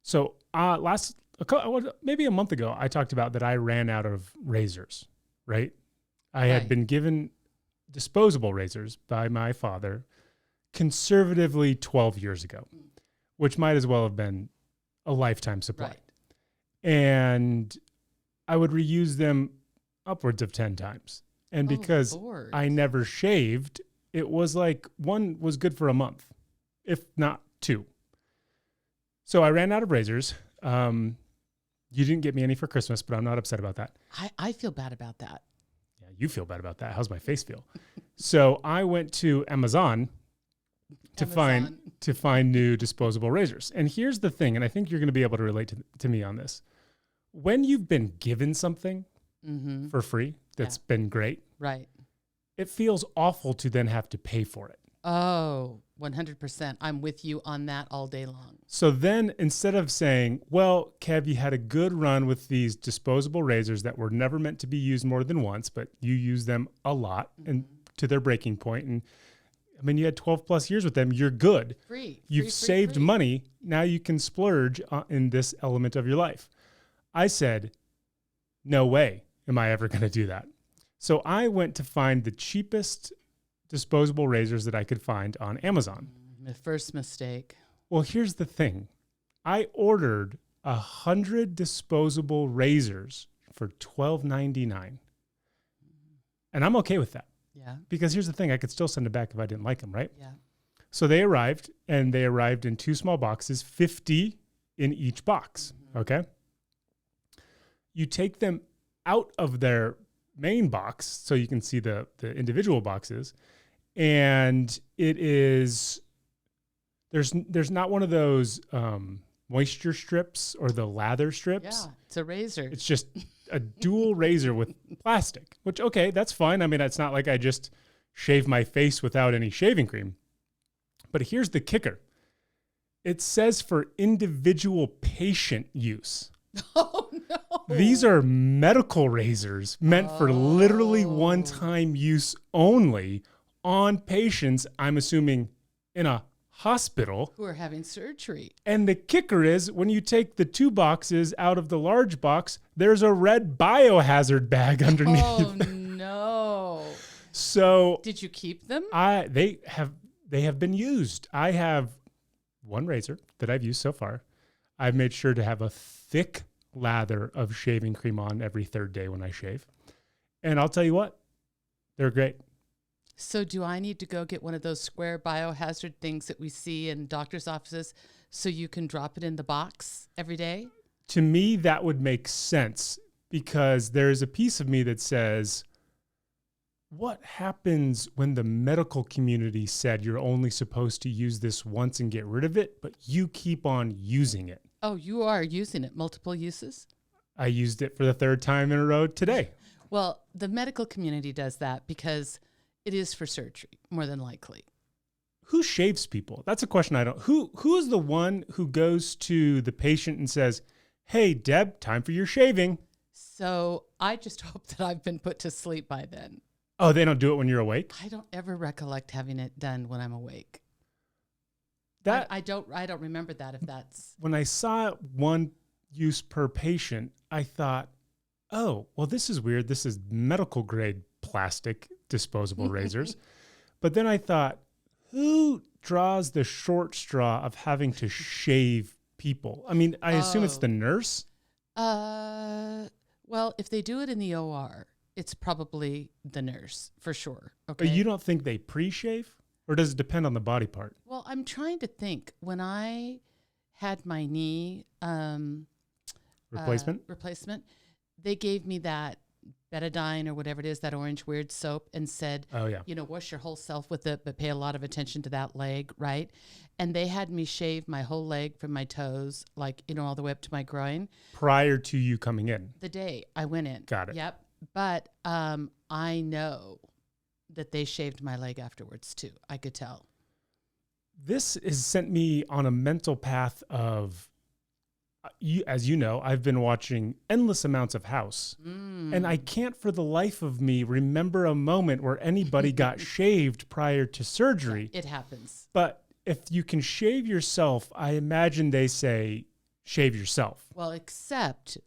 So maybe a month ago, I talked about that I ran out of razors, right? I had been given disposable razors by my father conservatively 12 years ago, which might as well have been a lifetime supply. Right. And I would reuse them upwards of 10 times. And because I never shaved, it was like one was good for a month, if not two. So I ran out of razors. You didn't get me any for Christmas, but I'm not upset about that. I feel bad about that. Yeah, you feel bad about that. How's my face feel? So I went to Amazon to find new disposable razors. And here's the thing, and I think you're going to be able to relate to me on this. When you've been given something for free that's been great, right? It feels awful to then have to pay for it. Oh, 100%. I'm with you on that all day long. So then instead of saying, well, Kev, you had a good run with these disposable razors that were never meant to be used more than once, but you use them a lot and to their breaking point. And I mean, you had 12 plus years with them. You're good. You've saved money. Now you can splurge in this element of your life. I said, no way am I ever going to do that. So I went to find the cheapest disposable razors that I could find on Amazon. My first mistake. Well, here's the thing. I ordered 100 disposable razors for $12.99. And I'm okay with that. Yeah. Because here's the thing. I could still send it back if I didn't like them, right? Yeah. So they arrived, and they arrived in 2 small boxes, 50 in each box. Okay. You take them out of their main box so you can see the individual boxes, and it is there's not one of those moisture strips or the lather strips. Yeah, it's a razor. It's just a dual razor with plastic, which, okay, that's fine. I mean, it's not like I just shave my face without any shaving cream. But here's the kicker. It says for individual patient use. Oh, no. These are medical razors meant for literally one-time use only on patients, I'm assuming, in a hospital. Who are having surgery. And the kicker is when you take the 2 boxes out of the large box, there's a red biohazard bag underneath. Oh, no. So did you keep them? They have been used. I have one razor that I've used so far. I've made sure to have a thick lather of shaving cream on every 3rd day when I shave. And I'll tell you what, they're great. So do I need to go get one of those square biohazard things that we see in doctor's offices so you can drop it in the box every day? To me, that would make sense because there's a piece of me that says, what happens when the medical community said you're only supposed to use this once and get rid of it, but you keep on using it? Oh, you are using it. Multiple uses? I used it for the 3rd time in a row today. Well, the medical community does that because it is for surgery, more than likely. Who shaves people? That's a question I don't. Who's the one who goes to the patient and says, hey, Deb, time for your shaving? So I just hope that I've been put to sleep by then. Oh, they don't do it when you're awake? I don't ever recollect having it done when I'm awake. I don't remember that if that's... When I saw one use per patient, I thought, oh, well, this is weird. This is medical grade plastic disposable razors. But then I thought, who draws the short straw of having to shave people? I mean, I assume it's the nurse. Well, if they do it in the OR, it's probably the nurse for sure. Okay. But you don't think they pre-shave? Or does it depend on the body part? Well, I'm trying to think. When I had my knee replacement, they gave me that betadine or whatever it is, that orange weird soap, and said, oh, yeah, wash your whole self with it, but pay a lot of attention to that leg, right? And they had me shave my whole leg from my toes, like, all the way up to my groin. Prior to you coming in? The day I went in. Got it. Yep. But I know that they shaved my leg afterwards too. I could tell. This has sent me on a mental path of, as you know, I've been watching endless amounts of House. And I can't for the life of me remember a moment where anybody got shaved prior to surgery. It happens. But if you can shave yourself, I imagine they say, shave yourself. Well, except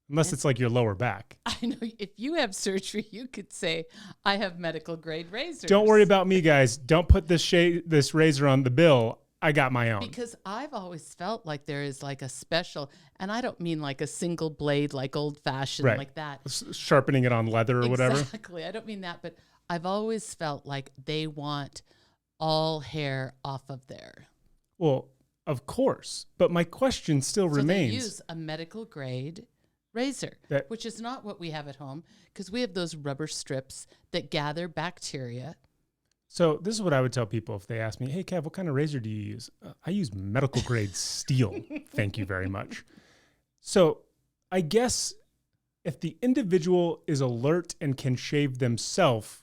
Unless it's like your lower back. I know if you have surgery, you could say, I have medical grade razors. Don't worry about me, guys. Don't put this razor on the bill. I got my own. Because I've always felt like there is like a special, and I don't mean like a single blade, like old fashioned, Right. like that. Sharpening it on leather or whatever. Exactly. I don't mean that, but I've always felt like they want all hair off of there. Well, of course. But my question still remains. They use a medical grade razor, which is not what we have at home because we have those rubber strips that gather bacteria. So this is what I would tell people if they ask me, hey, Kev, what kind of razor do you use? I use medical grade steel. Thank you very much. So I guess if the individual is alert and can shave themselves,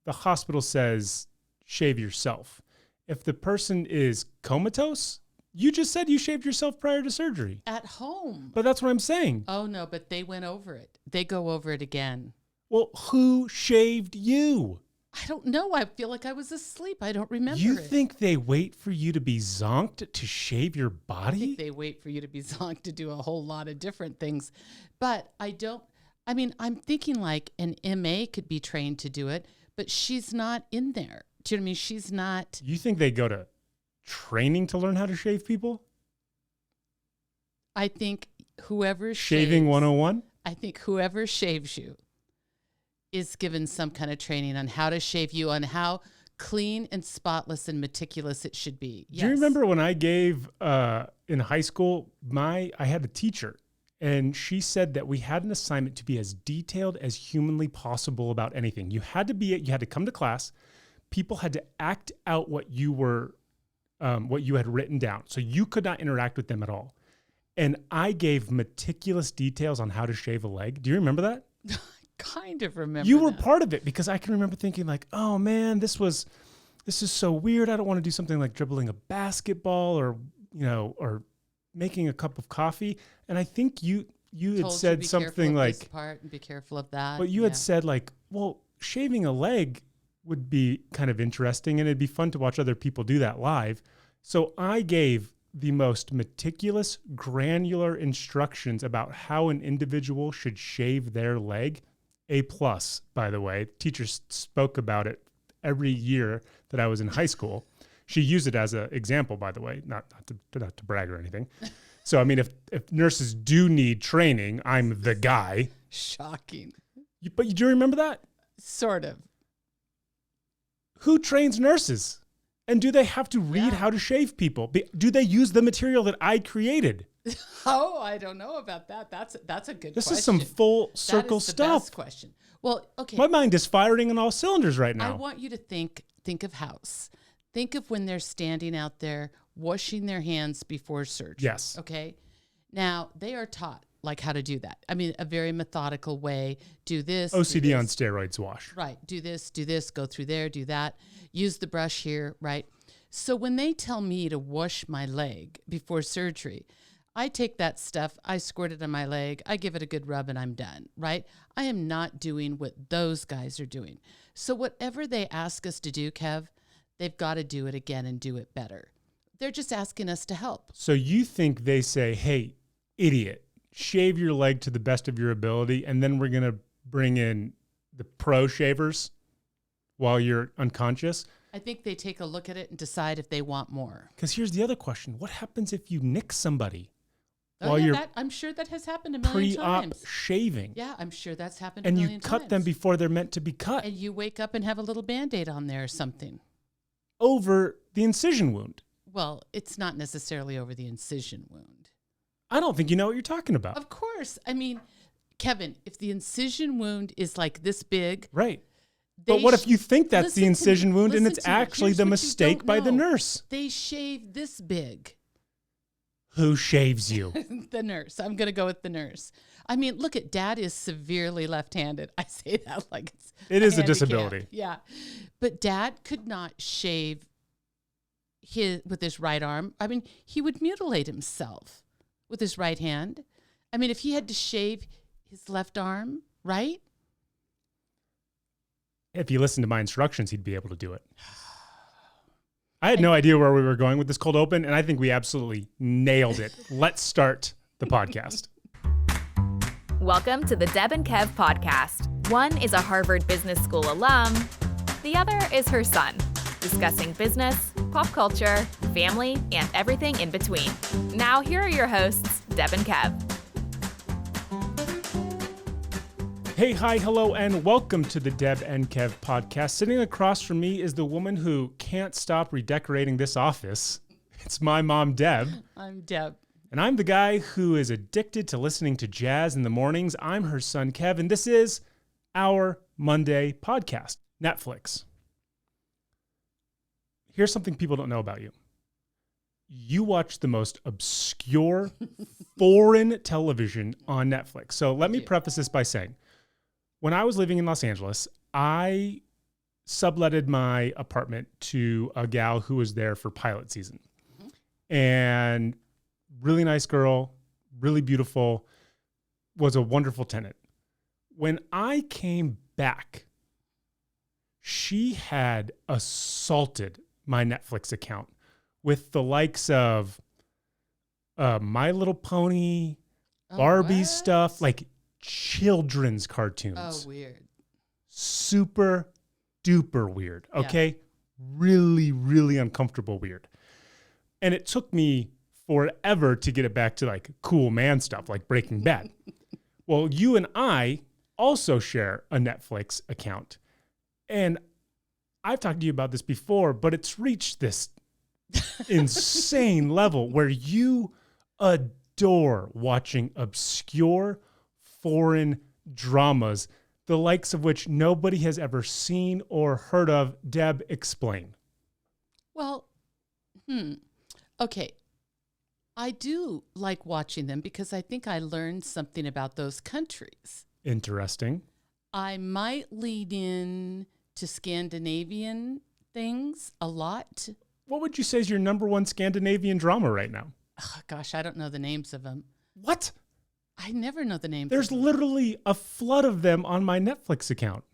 the hospital says shave yourself. If the person is comatose, you just said you shaved yourself prior to surgery. At home. But that's what I'm saying. Oh, no, but they went over it. They go over it again. Well, who shaved you? I don't know. I feel like I was asleep. I don't remember You it. think they wait for you to be zonked to shave your body? I think they wait for you to be zonked to do a whole lot of different things. But I'm thinking like an MA could be trained to do it, but she's not in there. Do you know what I mean? She's not. You think they go to training to learn how to shave people? I think whoever Shaving 101? I think whoever shaves you is given some kind of training on how to shave you, on how clean and spotless and meticulous it should be. Yes. Do you remember when I gave in high school, I had a teacher and she said that we had an assignment to be as detailed as humanly possible about anything. You had to come to class. People had to act out what you had written down. So you could not interact with them at all. And I gave meticulous details on how to shave a leg. Do you remember that? Kind of remember You were that. part of it because I can remember thinking like, oh man, this is so weird. I don't want to do something like dribbling a basketball or making a cup of coffee. And I think you had said something like, this part and be careful of that. but you had said like, well, shaving a leg would be kind of interesting and it'd be fun to watch other people do that live. So I gave the most meticulous, granular instructions about how an individual should shave their leg. A+, by the way. Teachers spoke about it every year that I was in high school. She used it as an example, by the way, not to brag or anything. So, I mean, if nurses do need training, I'm the guy. Shocking. But you do remember that? Sort of. Who trains nurses? And do they have to read how to shave people? Do they use the material that I created? Oh, I don't know about that. That's a good question. This is some full circle stuff. That is the best question. Well, okay. My mind is firing on all cylinders right now. I want you to think of house. Think of when they're standing out there washing their hands before surgery. Yes. Okay. Now, they are taught like how to do that. I mean, a very methodical way. Do this. OCD do this. on steroids wash. Right. Do this, go through there, do that. Use the brush here, right? So when they tell me to wash my leg before surgery, I take that stuff, I squirt it on my leg, I give it a good rub and I'm done, right? I am not doing what those guys are doing. So whatever they ask us to do, Kev, they've got to do it again and do it better. They're just asking us to help. So you think they say, hey, idiot, shave your leg to the best of your ability, and then we're going to bring in the pro shavers while you're unconscious? I think they take a look at it and decide if they want more. Because here's the other question. What happens if you nick somebody Oh, while yeah, you're I'm sure that has happened a million pre-op times. shaving? Yeah, I'm sure that's happened a And million you times. cut them before they're meant to be cut And you wake up and have a little Band-Aid on there or something. over the incision wound. Well, it's not necessarily over the incision wound. I don't think you know what you're talking about. Of course. I mean, Kevin, if the incision wound is like this big. Right. But what if you think that's the incision wound and it's actually the mistake by the nurse? They shave this big. Who shaves you? The nurse. I'm going to go with the nurse. I mean, look at Dad is severely left-handed. I say that like It is a handicap. disability. Yeah. But Dad could not shave with his right arm. I mean, he would mutilate himself with his right hand. I mean, if he had to shave his left arm, right? If you listen to my instructions, he'd be able to do it. I had no idea where we were going with this cold open, and I think we absolutely nailed it. Let's start the podcast. Welcome to the Deb and Kev podcast. One is a Harvard Business School alum. The other is her son, discussing business, pop culture, family, and everything in between. Now, here are your hosts, Deb and Kev. Hey, hi, hello, and welcome to the Deb and Kev podcast. Sitting across from me is the woman who can't stop redecorating this office. It's my mom, Deb. I'm Deb. And I'm the guy who is addicted to listening to jazz in the mornings. I'm her son, Kev, and this is our Monday podcast, Netflix. Here's something people don't know about you. You watch the most obscure foreign television on Netflix. So let me preface this by saying, when I was living in Los Angeles, I subletted my apartment to a gal who was there for pilot season. And really nice girl, really beautiful, was a wonderful tenant. When I came back, she had assaulted my Netflix account with the likes of My Little Pony, Barbie stuff, like children's cartoons. Oh, weird. Super duper weird. Okay. Yeah. Really, really uncomfortable weird. And it took me forever to get it back to like cool man stuff like Breaking Bad. Well, you and I also share a Netflix account. And I've talked to you about this before, but it's reached this insane level where you adore watching obscure foreign dramas, the likes of which nobody has ever seen or heard of. Deb, explain. Well, okay. I do like watching them because I think I learned something about those countries. Interesting. I might lead in to Scandinavian things a lot. What would you say is your number one Scandinavian drama right now? Oh, gosh, I don't know the names of them. What? I never know the names. There's literally a flood of them on my Netflix account.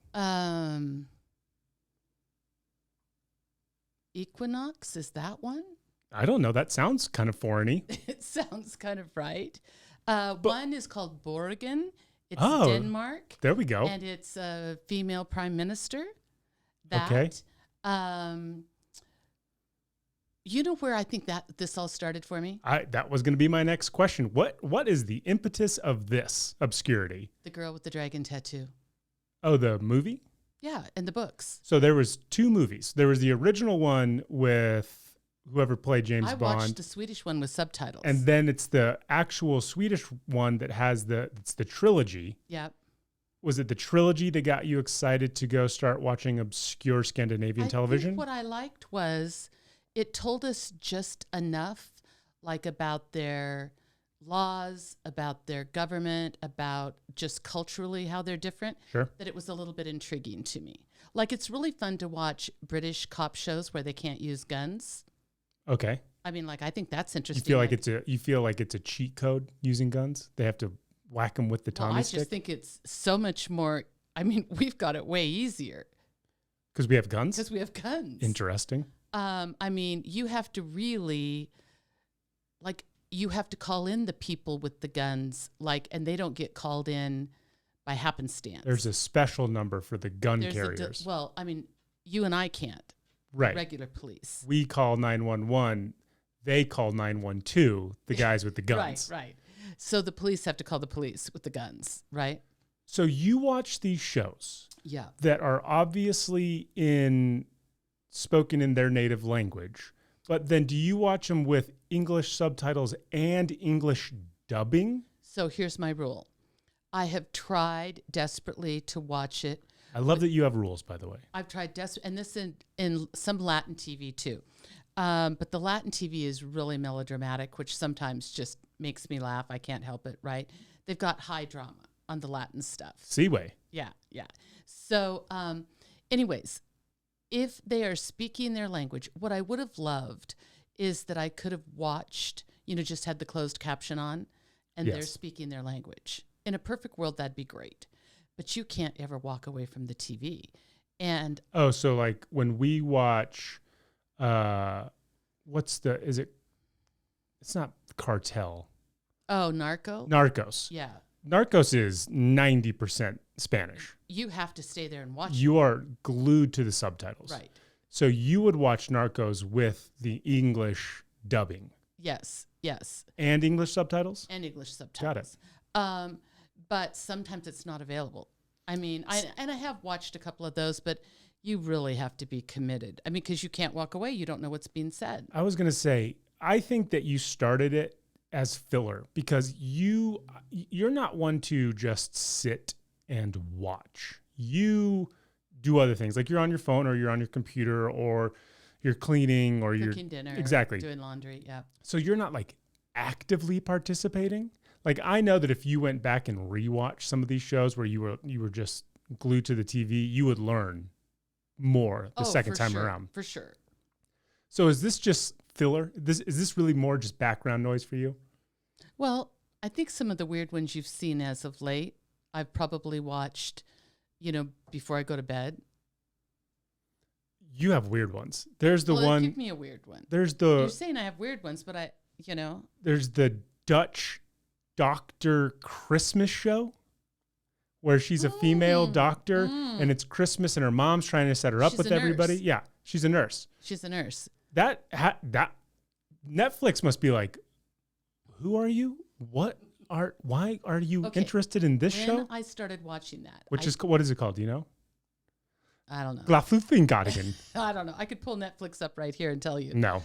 Equinox, is that one? I don't know. That sounds kind of foreign-y. It sounds kind of right. One is called Borgen. It's Denmark. There we go. And it's a female prime minister. Okay. You know where I think that this all started for me? That was going to be my next question. What is the impetus of this obscurity? The girl with the dragon tattoo. Oh, the movie? Yeah, and the books. So there was two movies. There was the original one with whoever played James Bond. I watched the Swedish one with subtitles. And then it's the actual Swedish one that has it's the trilogy. Yep. Was it the trilogy that got you excited to go start watching obscure Scandinavian television? I think what I liked was it told us just enough, like about their laws, about their government, about just culturally how they're different, sure, that it was a little bit intriguing to me. Like, it's really fun to watch British cop shows where they can't use guns. Okay. I mean, like, I think that's interesting. You feel like it's a cheat code using guns? They have to whack them with the Tommy stick? I just think it's so much more. I mean, we've got it way easier. Because we have guns? Because we have guns. Interesting. I mean, you have to really, you have to call in the people with the guns, and they don't get called in by happenstance. There's a special number for the gun carriers. You and I can't. Right. Regular police. We call 911. They call 912, the guys with the guns. Right. So the police have to call the police with the guns, right? So you watch these shows that are obviously spoken in their native language, but then do you watch them with English subtitles and English dubbing? So here's my rule. I have tried desperately to watch it. I love that you have rules, by the way. I've tried and this in some Latin TV too. But the Latin TV is really melodramatic, which sometimes just makes me laugh. I can't help it, right? They've got high drama on the Latin stuff. Seaway. Yeah. So anyways, if they are speaking their language, what I would have loved is that I could have watched, just had the closed caption on and they're speaking their language. In a perfect world, that'd be great. But you can't ever walk away from the TV. And so like when we watch It's not Cartel. Oh, Narco? Narcos. Yeah. Narcos is 90% Spanish. You have to stay there and watch it. You are glued to the subtitles. Right. So you would watch Narcos with the English dubbing. Yes. And English subtitles? And English subtitles. Got it. But sometimes it's not available. I mean, I have watched a couple of those, but you really have to be committed. I mean, because you can't walk away. You don't know what's being said. I was going to say, I think that you started it as filler because you're not one to just sit and watch. You do other things, like you're on your phone or you're on your computer or you're cleaning or you're cooking dinner, exactly doing laundry. Yeah. So you're not like actively participating. Like I know that if you went back and rewatched some of these shows where you were just glued to the TV, you would learn more the second time around. For sure. So is this just filler? Is this really more just background noise for you? Well, I think some of the weird ones you've seen as of late, I've probably watched, before I go to bed. You have weird ones. There's the one. Give me a weird one. You're saying I have weird ones, but There's the Dutch doctor Christmas show where she's a female doctor and it's Christmas and her mom's trying to set her up with everybody. Yeah, she's a nurse. That Netflix must be like, who are you? Why are you interested in this show? I started watching that. What is it called? Do you know? I don't know. Glafufingadigan. I don't know. I could pull Netflix up right here and tell you. No.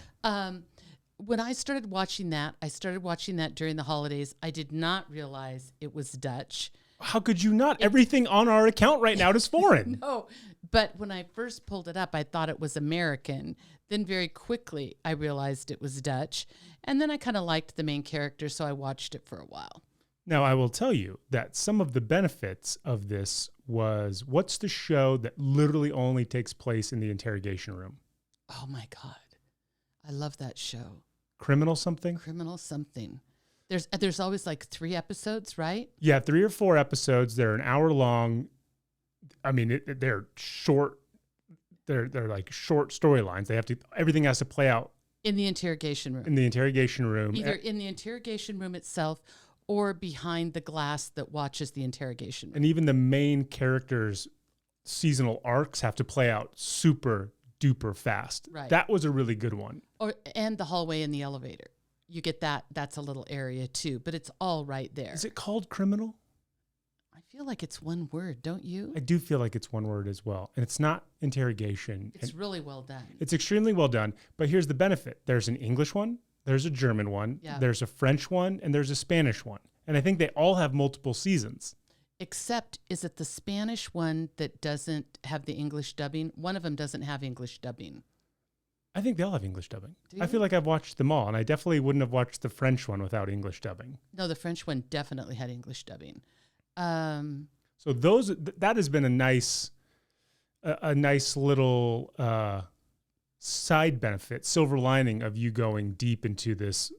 When I started watching that during the holidays. I did not realize it was Dutch. How could you not? Everything on our account right now is foreign. No, but when I first pulled it up, I thought it was American. Then very quickly, I realized it was Dutch. And then I kind of liked the main character, so I watched it for a while. Now, I will tell you that some of the benefits of this was, what's the show that literally only takes place in the interrogation room? Oh, my God. I love that show. Criminal something? Criminal something. There's always like 3 episodes, right? Yeah, 3 or 4 episodes. They're an hour long. I mean, they're short. They're like short storylines. Everything has to play out in the interrogation room. Either in the interrogation room itself or behind the glass that watches the interrogation room. And even the main characters' seasonal arcs have to play out super duper fast. Right. That was a really good one. And the hallway and the elevator. You get that. That's a little area too, but it's all right there. Is it called Criminal? I feel like it's one word, don't you? I do feel like it's one word as well. And it's not interrogation. It's really well done. It's extremely well done. But here's the benefit. There's an English one. There's a German one. Yeah. There's a French one. And there's a Spanish one. And I think they all have multiple seasons. Except, is it the Spanish one that doesn't have the English dubbing? One of them doesn't have English dubbing. I think they all have English dubbing. Do you? I feel like I've watched them all. And I definitely wouldn't have watched the French one without English dubbing. No, the French one definitely had English dubbing. So that has been a nice little side benefit, silver lining of you going deep into this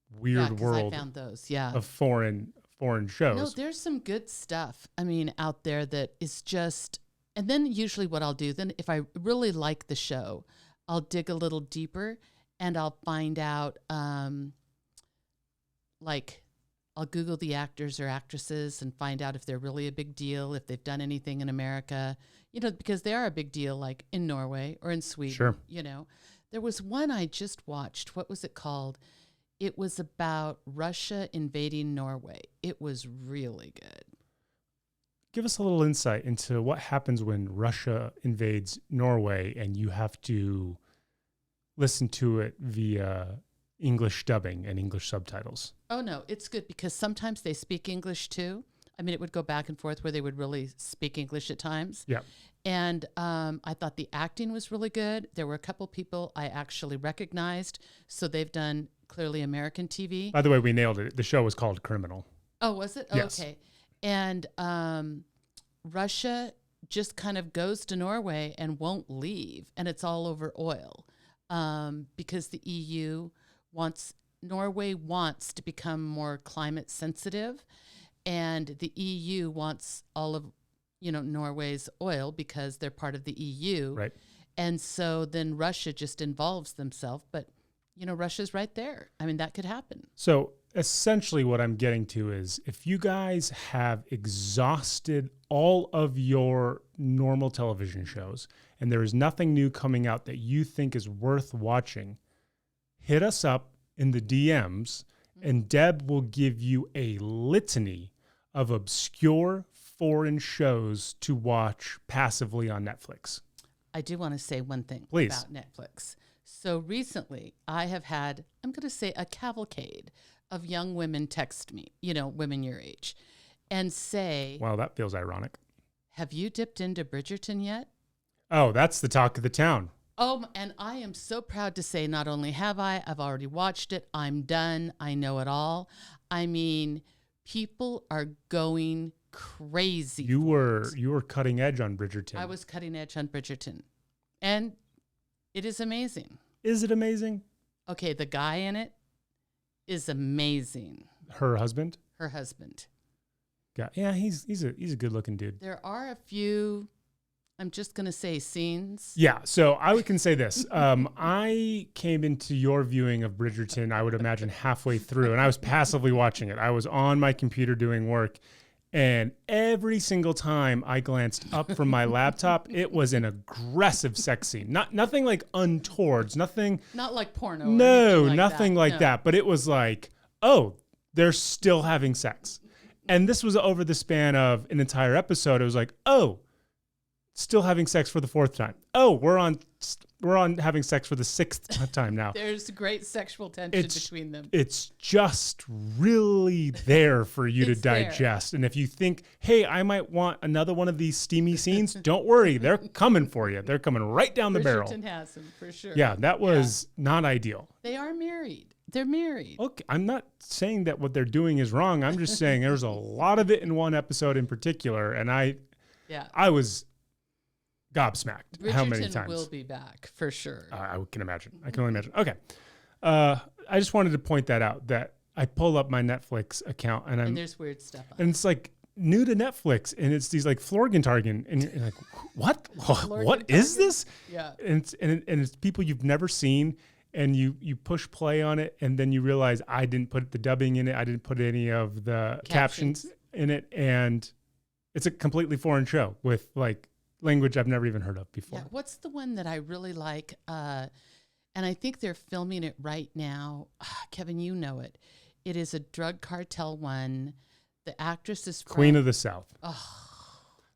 weird world. I found those, of foreign shows. No, there's some good stuff. I mean, out there that is just. And then usually what I'll do, then if I really like the show, I'll dig a little deeper and I'll find out, I'll Google the actors or actresses and find out if they're really a big deal, if they've done anything in America, because they are a big deal, like in Norway or in Sweden. Sure. There was one I just watched. What was it called? It was about Russia invading Norway. It was really good. Give us a little insight into what happens when Russia invades Norway and you have to listen to it via English dubbing and English subtitles. Oh, no, it's good because sometimes they speak English too. I mean, it would go back and forth where they would really speak English at times. Yeah. And I thought the acting was really good. There were a couple people I actually recognized. So they've done clearly American TV. By the way, we nailed it. The show was called Criminal. Oh, was it? Yes. Okay. And Russia just kind of goes to Norway and won't leave. And it's all over oil because the EU Norway wants to become more climate sensitive, and the EU wants all of Norway's oil because they're part of the EU. Right. And so then Russia just involves themselves. But, Russia's right there. I mean, that could happen. So essentially what I'm getting to is if you guys have exhausted all of your normal television shows and there is nothing new coming out that you think is worth watching, hit us up in the DMs and Deb will give you a litany of obscure foreign shows to watch passively on Netflix. I do want to say one thing Please. About Netflix. So recently I have had, I'm going to say, a cavalcade of young women text me, women your age, and say, Wow, that feels ironic. Have you dipped into Bridgerton yet? Oh, that's the talk of the town. Oh, and I am so proud to say not only have I've already watched it. I'm done. I know it all. I mean, people are going crazy. You were cutting edge on Bridgerton. I was cutting edge on Bridgerton. And it is amazing. Is it amazing? Okay, the guy in it is amazing. Her husband? Her husband. Yeah, he's a good looking dude. There are a few, I'm just going to say, scenes. Yeah, so I can say this. I came into your viewing of Bridgerton, I would imagine halfway through, and I was passively watching it. I was on my computer doing work, and every single time I glanced up from my laptop, it was an aggressive sex scene. Nothing like untowards, nothing. Not like porno. No, like nothing that. like that. But it was like, oh, they're still having sex. And this was over the span of an entire episode. It was like, oh, still having sex for the fourth time. Oh, we're on having sex for the sixth time now. There's great sexual tension between them. It's just really there for you to digest. There. And if you think, hey, I might want another one of these steamy scenes, don't worry. They're coming for you. They're coming right down the barrel. Bridgerton has them, for sure. Yeah, that was not ideal. They are married. They're married. Okay, I'm not saying that what they're doing is wrong. I'm just saying there's a lot of it in one episode in particular. And I was gobsmacked. Bridgerton how many times will be back for sure. I can imagine. I can only imagine. Okay. I just wanted to point that out, that I pull up my Netflix account and there's weird stuff on and it's like new to Netflix and it's these like Florgentargen and you're like, what? What is this? Yeah. And it's people you've never seen and you push play on it and then you realize I didn't put the dubbing in it. I didn't put any of the captions in it. And it's a completely foreign show with like language I've never even heard of before. Yeah, what's the one that I really like? And I think they're filming it right now. Kevin, you know it. It is a drug cartel one. The actress is Queen of the South. Oh.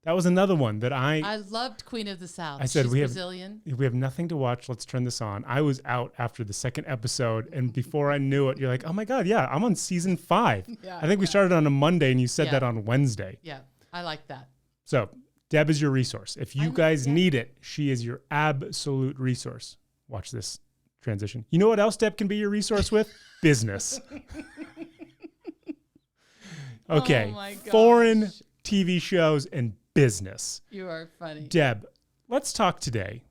That was another one that I loved Queen of the South. I said, She's Brazilian. We have nothing to watch. Let's turn this on. I was out after the second episode. And before I knew it, you're like, oh my God, yeah, I'm on season 5. I think we started on a Monday and you said that on Wednesday. Yeah, I like that. So Deb is your resource. If you guys need it, she is your absolute resource. Watch this transition. You know what else Deb can be your resource with? Business. Okay. Oh my gosh. Foreign TV shows and business. You are funny. Deb, let's talk today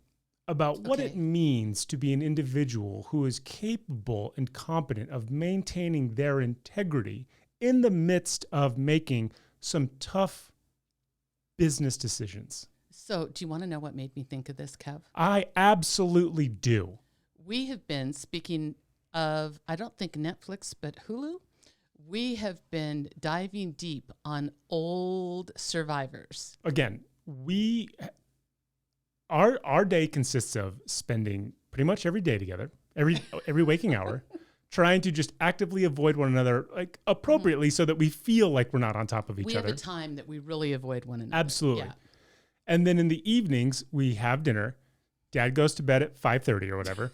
about what it means to be an individual who is capable and competent of maintaining their integrity in the midst of making some tough business decisions. So do you want to know what made me think of this, Kev? I absolutely do. We have been, speaking of, I don't think Netflix, but Hulu, we have been diving deep on old survivors. Again, our day consists of spending pretty much every day together, every waking hour, trying to just actively avoid one another, like appropriately, so that we feel like we're not on top of each other. We have a time that we really avoid one another. Absolutely. Yeah. And then in the evenings, we have dinner. Dad goes to bed at 5:30 or whatever.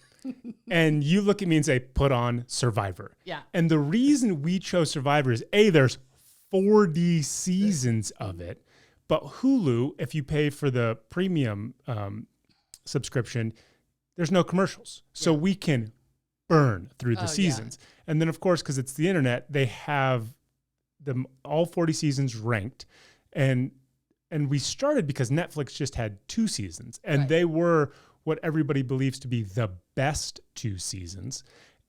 And you look at me and say, put on Survivor. Yeah. And the reason we chose Survivor is there's 40 seasons of it. But Hulu, if you pay for the premium subscription, there's no commercials. So we can burn through the seasons. And then, of course, because it's the internet, they have all 40 seasons ranked. And we started because Netflix just had 2 seasons. And they were what everybody believes to be the best 2 seasons.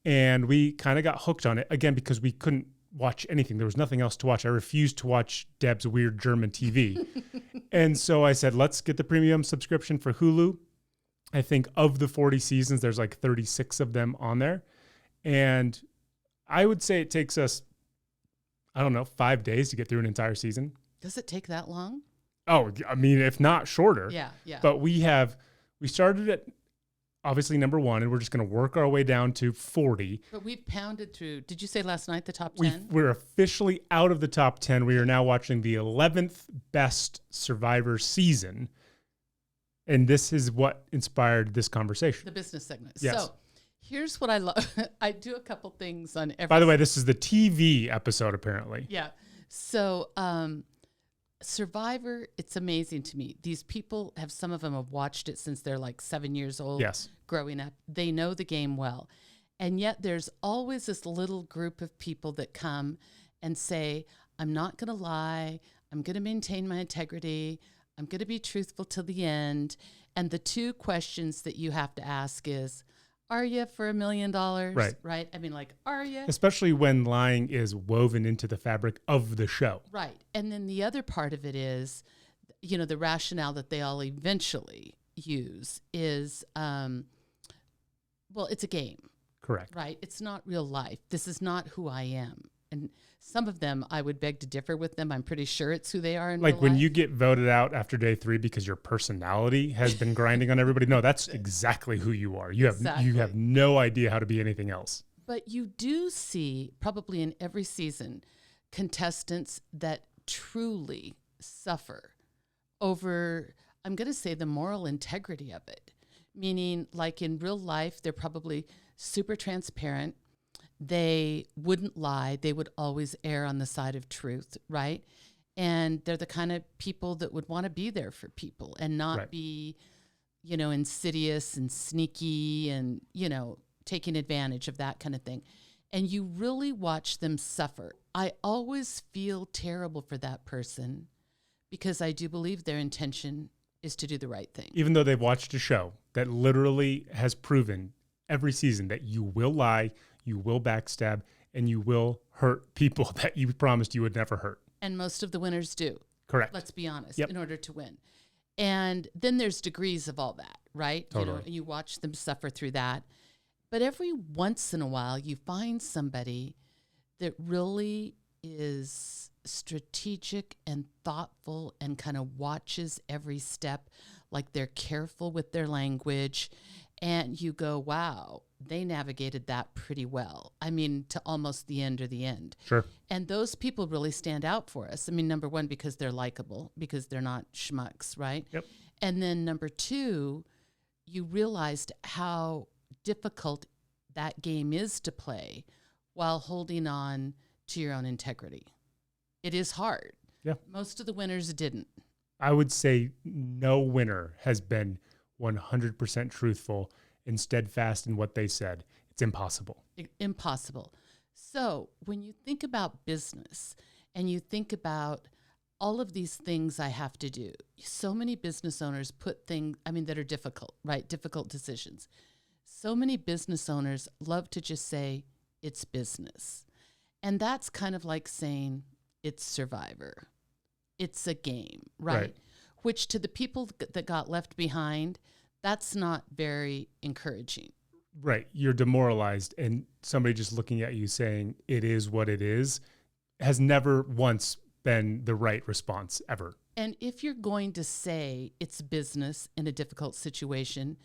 And we kind of got hooked on it, again, because we couldn't watch anything. There was nothing else to watch. I refused to watch Deb's weird German TV. And so I said, let's get the premium subscription for Hulu. I think of the 40 seasons, there's like 36 of them on there. And I would say it takes us, I don't know, 5 days to get through an entire season. Does it take that long? Oh, I mean, if not shorter. Yeah. But we started at obviously number 1, and we're just going to work our way down to 40. But we've pounded through. Did you say last night the top 10? We're officially out of the top 10. We are now watching the 11th best Survivor season. And this is what inspired this conversation. The business segment. Yes. So here's what I love. I do a couple things on every. By the way, this is the TV episode, apparently. Yeah. So Survivor, it's amazing to me. These people some of them have watched it since they're like 7 years old. Yes. Growing up. They know the game well. And yet there's always this little group of people that come and say, I'm not going to lie. I'm going to maintain my integrity. I'm going to be truthful till the end. And the 2 questions that you have to ask is, are you for $1 million? Right. I mean, like, are you? Especially when lying is woven into the fabric of the show. Right. And then the other part of it is, the rationale that they all eventually use is, it's a game. Correct. Right. It's not real life. This is not who I am. And some of them, I would beg to differ with them. I'm pretty sure it's who they are in real Like when life. you get voted out after day 3 because your personality has been grinding on everybody. No, that's exactly who you are. You have no idea how to be anything else. But you do see, probably in every season, contestants that truly suffer over, I'm going to say, the moral integrity of it. Meaning, like in real life, they're probably super transparent. They wouldn't lie. They would always err on the side of truth, right? And they're the kind of people that would want to be there for people and not be, insidious and sneaky and, taking advantage of that kind of thing. And you really watch them suffer. I always feel terrible for that person because I do believe their intention is to do the right thing. Even though they've watched a show that literally has proven every season that you will lie, you will backstab, and you will hurt people that you promised you would never hurt. And most of the winners do. Correct. Let's be honest, Yep. in order to win. And then there's degrees of all that, right? Totally. You watch them suffer through that. But every once in a while, you find somebody that really is strategic and thoughtful and kind of watches every step, like they're careful with their language. And you go, wow, they navigated that pretty well. I mean, to almost the end or the end. Sure. And those people really stand out for us. I mean, number 1, because they're likable, because they're not schmucks, right? Yep. And then number 2, you realized how difficult that game is to play while holding on to your own integrity. It is hard. Yeah. Most of the winners didn't. I would say no winner has been 100% truthful and steadfast in what they said. It's impossible. Impossible. So when you think about business and you think about all of these things I have to do, so many business owners put things, that are difficult, right? Difficult decisions. So many business owners love to just say, it's business. And that's kind of like saying, it's Survivor. It's a game, right? Which to the people that got left behind, that's not very encouraging. Right. You're demoralized, and somebody just looking at you saying it is what it is has never once been the right response ever. And if you're going to say it's business in a difficult situation,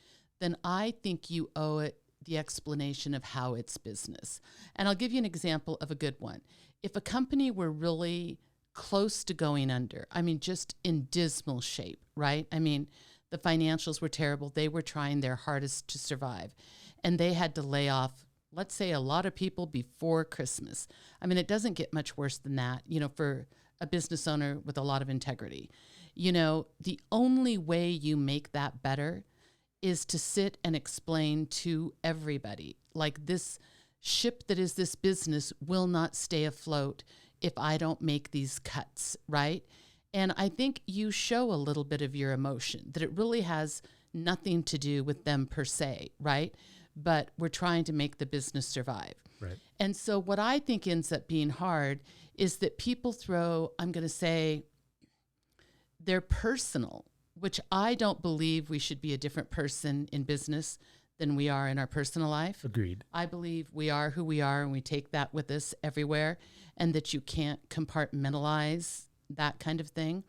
then I think you owe it the explanation of how it's business. And I'll give you an example of a good one. If a company were really close to going under, just in dismal shape, right? The financials were terrible. They were trying their hardest to survive. And they had to lay off, let's say, a lot of people before Christmas. It doesn't get much worse than that, for a business owner with a lot of integrity. The only way you make that better is to sit and explain to everybody, like, this ship that is this business will not stay afloat if I don't make these cuts, right? And I think you show a little bit of your emotion, that it really has nothing to do with them per se, right? But we're trying to make the business survive. Right. And so what I think ends up being hard is that people throw, I'm going to say, their personal which I don't believe we should be a different person in business than we are in our personal life. Agreed. I believe we are who we are, and we take that with us everywhere, and that you can't compartmentalize that kind of thing.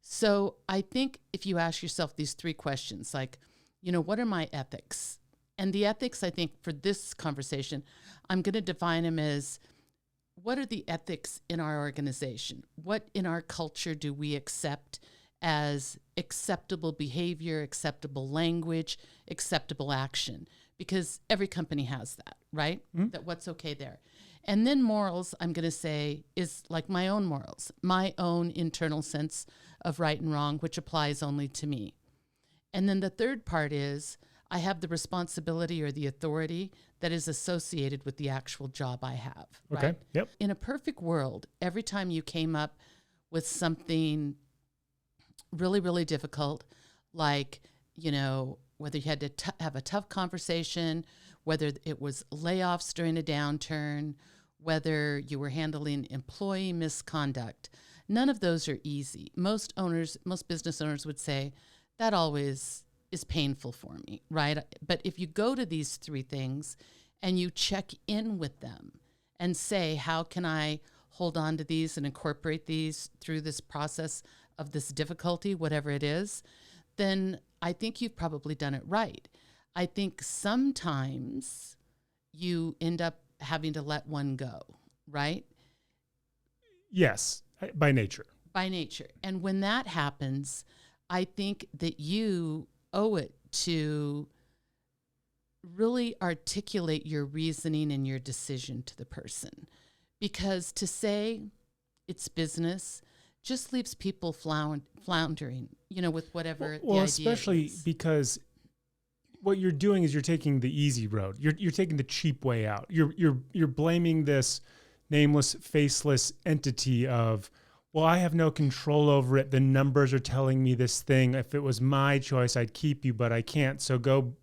So I think if you ask yourself these three questions, like, what are my ethics? And the ethics, I think, for this conversation, I'm going to define them as, what are the ethics in our organization? What in our culture do we accept as acceptable behavior, acceptable language, acceptable action? Because every company has that, right? Mm-hmm. That what's okay there. And then morals, I'm going to say, is like my own morals, my own internal sense of right and wrong, which applies only to me. And then the third part is, I have the responsibility or the authority that is associated with the actual job I have. Okay. Right? Yep. In a perfect world, every time you came up with something really, really difficult, like, whether you had to have a tough conversation, whether it was layoffs during a downturn, whether you were handling employee misconduct, none of those are easy. Most business owners would say, that always is painful for me, right? But if you go to these three things and you check in with them and say, how can I hold on to these and incorporate these through this process of this difficulty, whatever it is, then I think you've probably done it right. I think sometimes you end up having to let one go, right? Yes, by nature. By nature. And when that happens, I think that you owe it to really articulate your reasoning and your decision to the person. Because to say it's business just leaves people floundering, with whatever the idea especially is. Because what you're doing is you're taking the easy road. You're taking the cheap way out. You're blaming this nameless, faceless entity of, well, I have no control over it. The numbers are telling me this thing. If it was my choice, I'd keep you, but I can't. So go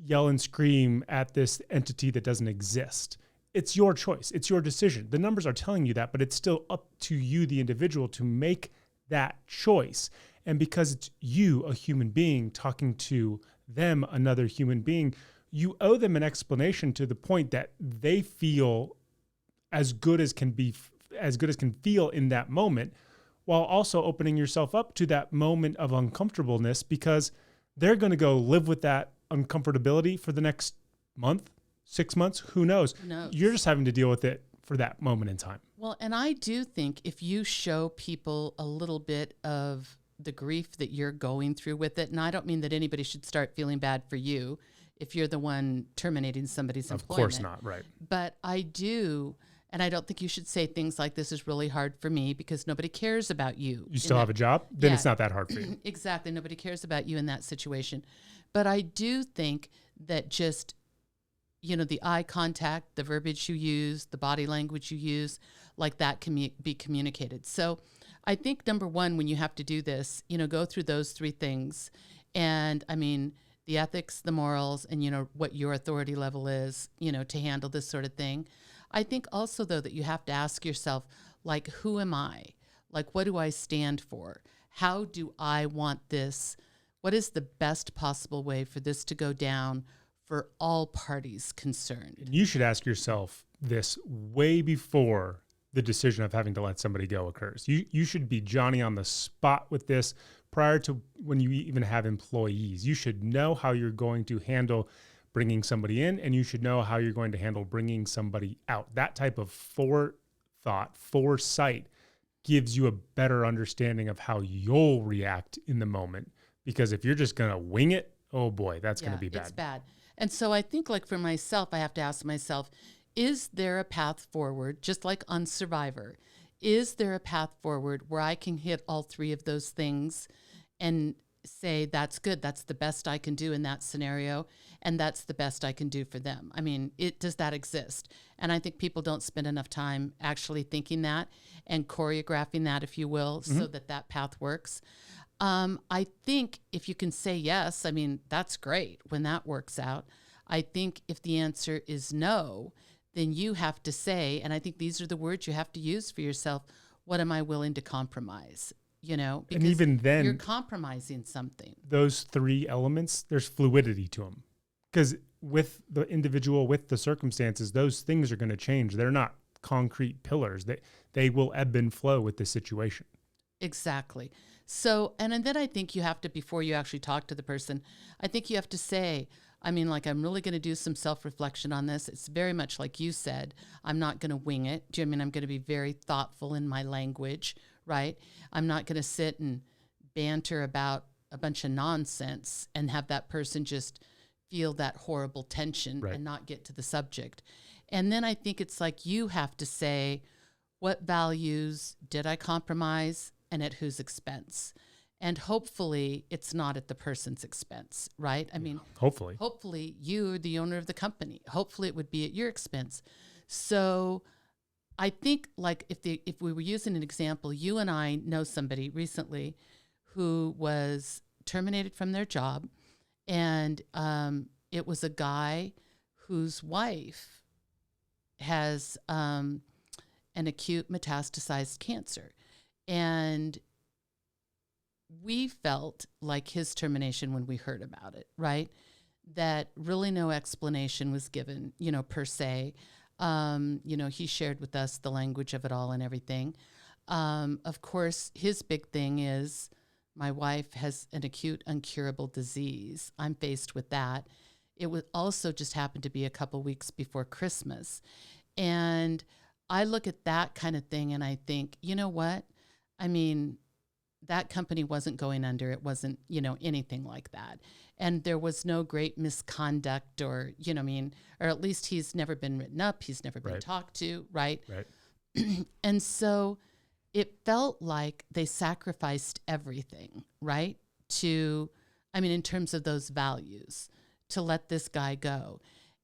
yell and scream at this entity that doesn't exist. It's your choice. It's your decision. The numbers are telling you that, but it's still up to you, the individual, to make that choice. And because it's you, a human being, talking to them, another human being, you owe them an explanation to the point that they feel as good as can feel in that moment, while also opening yourself up to that moment of uncomfortableness, because they're going to go live with that uncomfortability for the next month, 6 months, who knows? You're just having to deal with it for that moment in time. Well, and I do think if you show people a little bit of the grief that you're going through with it, and I don't mean that anybody should start feeling bad for you if you're the one terminating somebody's employment. Of course not, right. But I do, and I don't think you should say things like, this is really hard for me, because nobody cares about you. You still have a job? Then it's not that hard for you. Exactly. Nobody cares about you in that situation. But I do think that just, the eye contact, the verbiage you use, the body language you use, like that can be communicated. So I think number one, when you have to do this, go through those three things. And I mean, the ethics, the morals, and, what your authority level is, to handle this sort of thing. I think also, though, that you have to ask yourself, like, who am I? Like, what do I stand for? How do I want this? What is the best possible way for this to go down for all parties concerned? You should ask yourself this way before the decision of having to let somebody go occurs. You should be Johnny on the spot with this prior to when you even have employees. You should know how you're going to handle bringing somebody in, and you should know how you're going to handle bringing somebody out. That type of foresight gives you a better understanding of how you'll react in the moment. Because if you're just going to wing it, oh boy, that's going to be bad. It's bad. And so I think, like, for myself, I have to ask myself, is there a path forward, just like on Survivor? Is there a path forward where I can hit all three of those things and say, that's good, that's the best I can do in that scenario, and that's the best I can do for them? I mean, does that exist? And I think people don't spend enough time actually thinking that and choreographing that, if you will, so that path works. I think if you can say yes, I mean, that's great when that works out. I think if the answer is no, then you have to say, and I think these are the words you have to use for yourself, what am I willing to compromise? because and even then, you're compromising something. Those three elements, there's fluidity to them. Because with the individual, with the circumstances, those things are going to change. They're not concrete pillars. They will ebb and flow with the situation. Exactly. So, and then I think you have to, before you actually talk to the person, I think you have to say, I'm really going to do some self-reflection on this. It's very much like you said, I'm not going to wing it. Do you know what I mean? I'm going to be very thoughtful in my language, right? I'm not going to sit and banter about a bunch of nonsense and have that person just feel that horrible tension right. and not get to the subject. And then I think it's like you have to say, what values did I compromise and at whose expense? And hopefully it's not at the person's expense, right? Hopefully you're the owner of the company. Hopefully it would be at your expense. So I think like if we were using an example, you and I know somebody recently who was terminated from their job, and it was a guy whose wife has an acute metastasized cancer. And we felt like his termination when we heard about it, right? That really no explanation was given, per se. He shared with us the language of it all and everything. Of course, his big thing is my wife has an acute uncurable disease. I'm faced with that. It would also just happen to be a couple weeks before Christmas. And I look at that kind of thing and I think, you know what? That company wasn't going under. It wasn't, anything like that. And there was no great misconduct or, or at least he's never been written up. He's never been talked to, right? Right. And so it felt like they sacrificed everything, right? In terms of those values, to let this guy go.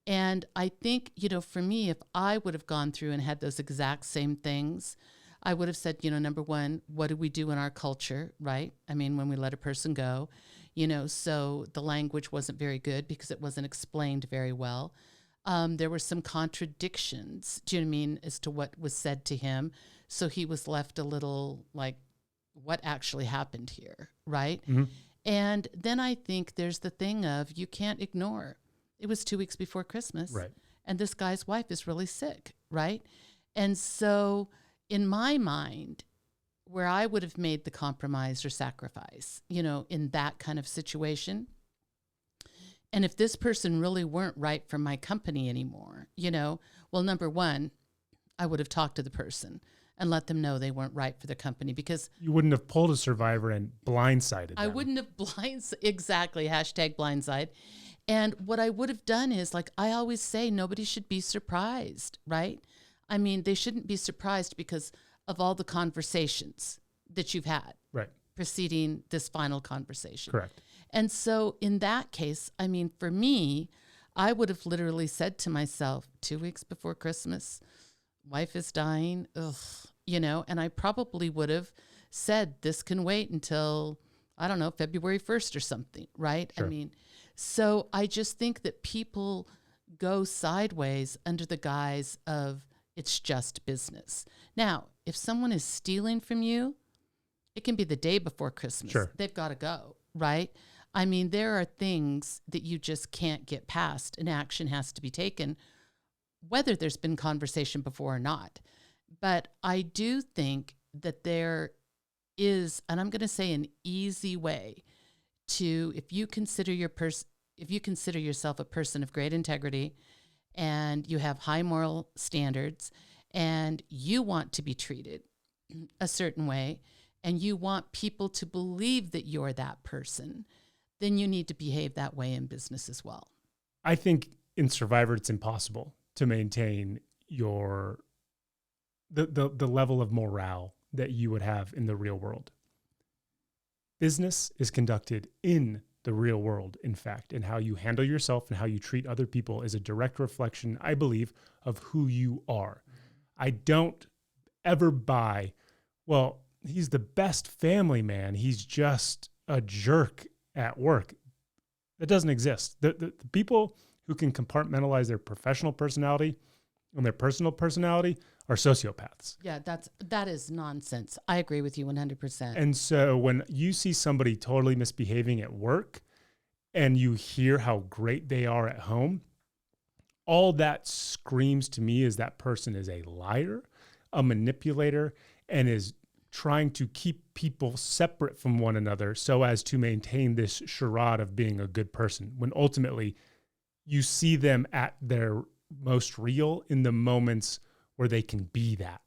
And I think, for me, if I would have gone through and had those exact same things, I would have said, number one, what do we do in our culture, right? When we let a person go, so the language wasn't very good because it wasn't explained very well. There were some contradictions, do you know what I mean, as to what was said to him. So he was left a little like, what actually happened here, right? Mm-hmm. And then I think there's the thing of you can't ignore. It was 2 weeks before Christmas. Right. And this guy's wife is really sick, right? And so in my mind, where I would have made the compromise or sacrifice, in that kind of situation, and if this person really weren't right for my company anymore, well, number one, I would have talked to the person and let them know they weren't right for the company, because you wouldn't have pulled a survivor and blindsided them. I wouldn't have exactly, #blindside. And what I would have done is, like I always say, nobody should be surprised, right? They shouldn't be surprised because of all the conversations that you've had preceding this final conversation. Correct. And so in that case, for me, I would have literally said to myself, 2 weeks before Christmas, wife is dying, and I probably would have said, this can wait until, I don't know, February 1st or something, right? Sure. So I just think that people go sideways under the guise of it's just business. Now, if someone is stealing from you, it can be the day before Christmas. Sure. They've got to go, right? There are things that you just can't get past, and action has to be taken, whether there's been conversation before or not. But I do think that there is, and I'm going to say an easy way to, if you consider yourself a person of great integrity and you have high moral standards and you want to be treated a certain way and you want people to believe that you're that person, then you need to behave that way in business as well. I think in Survivor, it's impossible to maintain the level of morale that you would have in the real world. Business is conducted in the real world, in fact, and how you handle yourself and how you treat other people is a direct reflection, I believe, of who you are. I don't ever buy, well, he's the best family man, he's just a jerk at work. That doesn't exist. The people who can compartmentalize their professional personality and their personal personality are sociopaths. Yeah, that is nonsense. I agree with you 100%. And so when you see somebody totally misbehaving at work and you hear how great they are at home, all that screams to me is that person is a liar, a manipulator, and is trying to keep people separate from one another so as to maintain this charade of being a good person, when ultimately you see them at their most real in the moments where they can be that.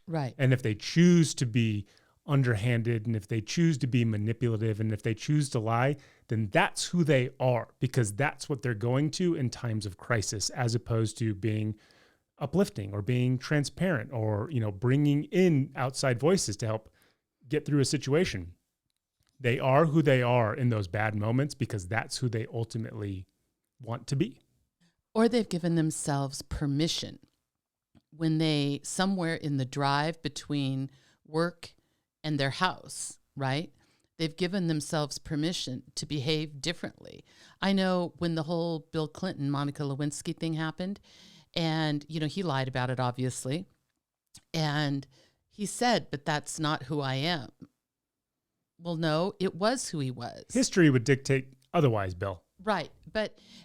Right. And if they choose to be underhanded, and if they choose to be manipulative, and if they choose to lie, then that's who they are, because that's what they're going to in times of crisis, as opposed to being uplifting or being transparent or, bringing in outside voices to help get through a situation. They are who they are in those bad moments because that's who they ultimately want to be. Or they've given themselves permission when they, somewhere in the drive between work and their house, right? They've given themselves permission to behave differently. I know when the whole Bill Clinton, Monica Lewinsky thing happened, and, he lied about it, obviously. And he said, but that's not who I am. Well, no, it was who he was. History would dictate otherwise, Bill. Right.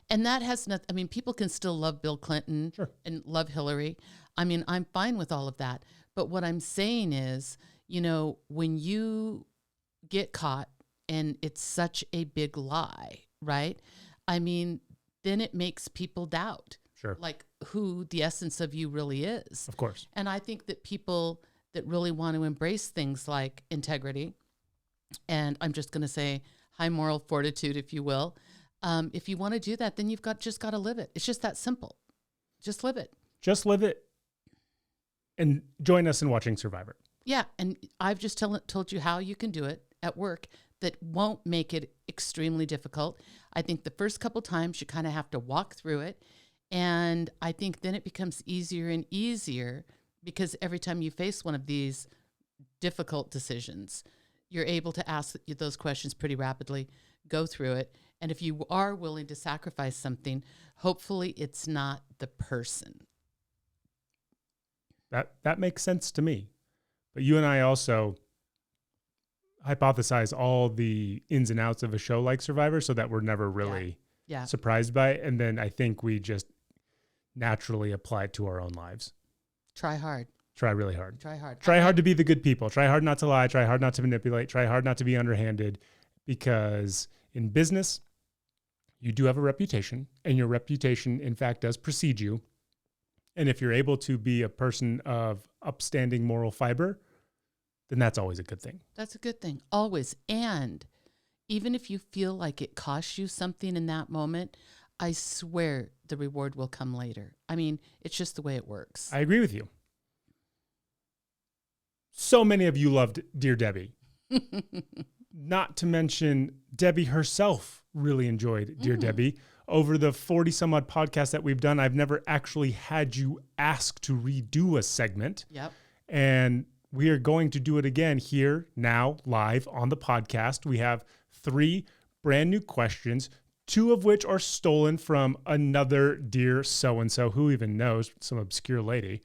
And that has nothing, people can still love Bill Clinton and love Hillary. I'm fine with all of that. But what I'm saying is, when you get caught and it's such a big lie, right? Then it makes people doubt. Sure. Like who the essence of you really is. Of course. And I think that people that really want to embrace things like integrity, and I'm just going to say high moral fortitude, if you will, if you want to do that, then you've just got to live it. It's just that simple. Just live it. Just live it and join us in watching Survivor. Yeah. And I've just told you how you can do it at work that won't make it extremely difficult. I think the first couple times you kind of have to walk through it. And I think then it becomes easier and easier because every time you face one of these difficult decisions, you're able to ask those questions pretty rapidly, go through it. And if you are willing to sacrifice something, hopefully it's not the person. That makes sense to me. But you and I also hypothesize all the ins and outs of a show like Survivor so that we're never really surprised by it. And then I think we just naturally apply it to our own lives. Try hard. Try really hard. Try hard. Try hard to be the good people. Try hard not to lie. Try hard not to manipulate. Try hard not to be underhanded, because in business, you do have a reputation, and your reputation, in fact, does precede you. And if you're able to be a person of upstanding moral fiber, then that's always a good thing. That's a good thing. Always. And even if you feel like it costs you something in that moment, I swear the reward will come later. It's just the way it works. I agree with you. So many of you loved Dear Debbie. Not to mention Debbie herself really enjoyed Dear Debbie. Over the 40 some odd podcasts that we've done, I've never actually had you ask to redo a segment. Yep. And we are going to do it again here now live on the podcast. We have 3 brand new questions, 2 of which are stolen from another dear so-and-so, who even knows, some obscure lady.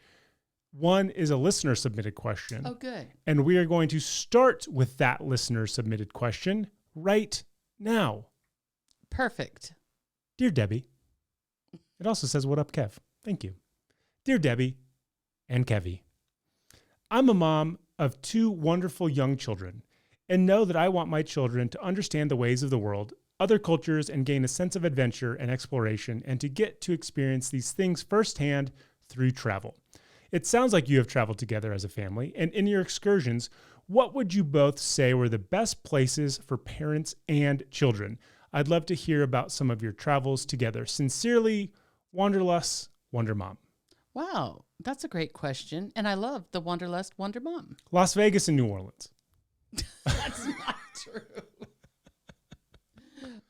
1 is a listener submitted question. Oh, good. And we are going to start with that listener submitted question right now. Perfect. Dear Debbie. It also says, "What up, Kev?" Thank you. Dear Debbie and Kevy, I'm a mom of 2 wonderful young children and know that I want my children to understand the ways of the world, other cultures, and gain a sense of adventure and exploration, and to get to experience these things firsthand through travel. It sounds like you have traveled together as a family, and in your excursions, what would you both say were the best places for parents and children? I'd love to hear about some of your travels together. Sincerely, Wanderlust, Wonder Mom. Wow, that's a great question. And I love the Wanderlust Wonder Mom. Las Vegas and New Orleans. That's not true.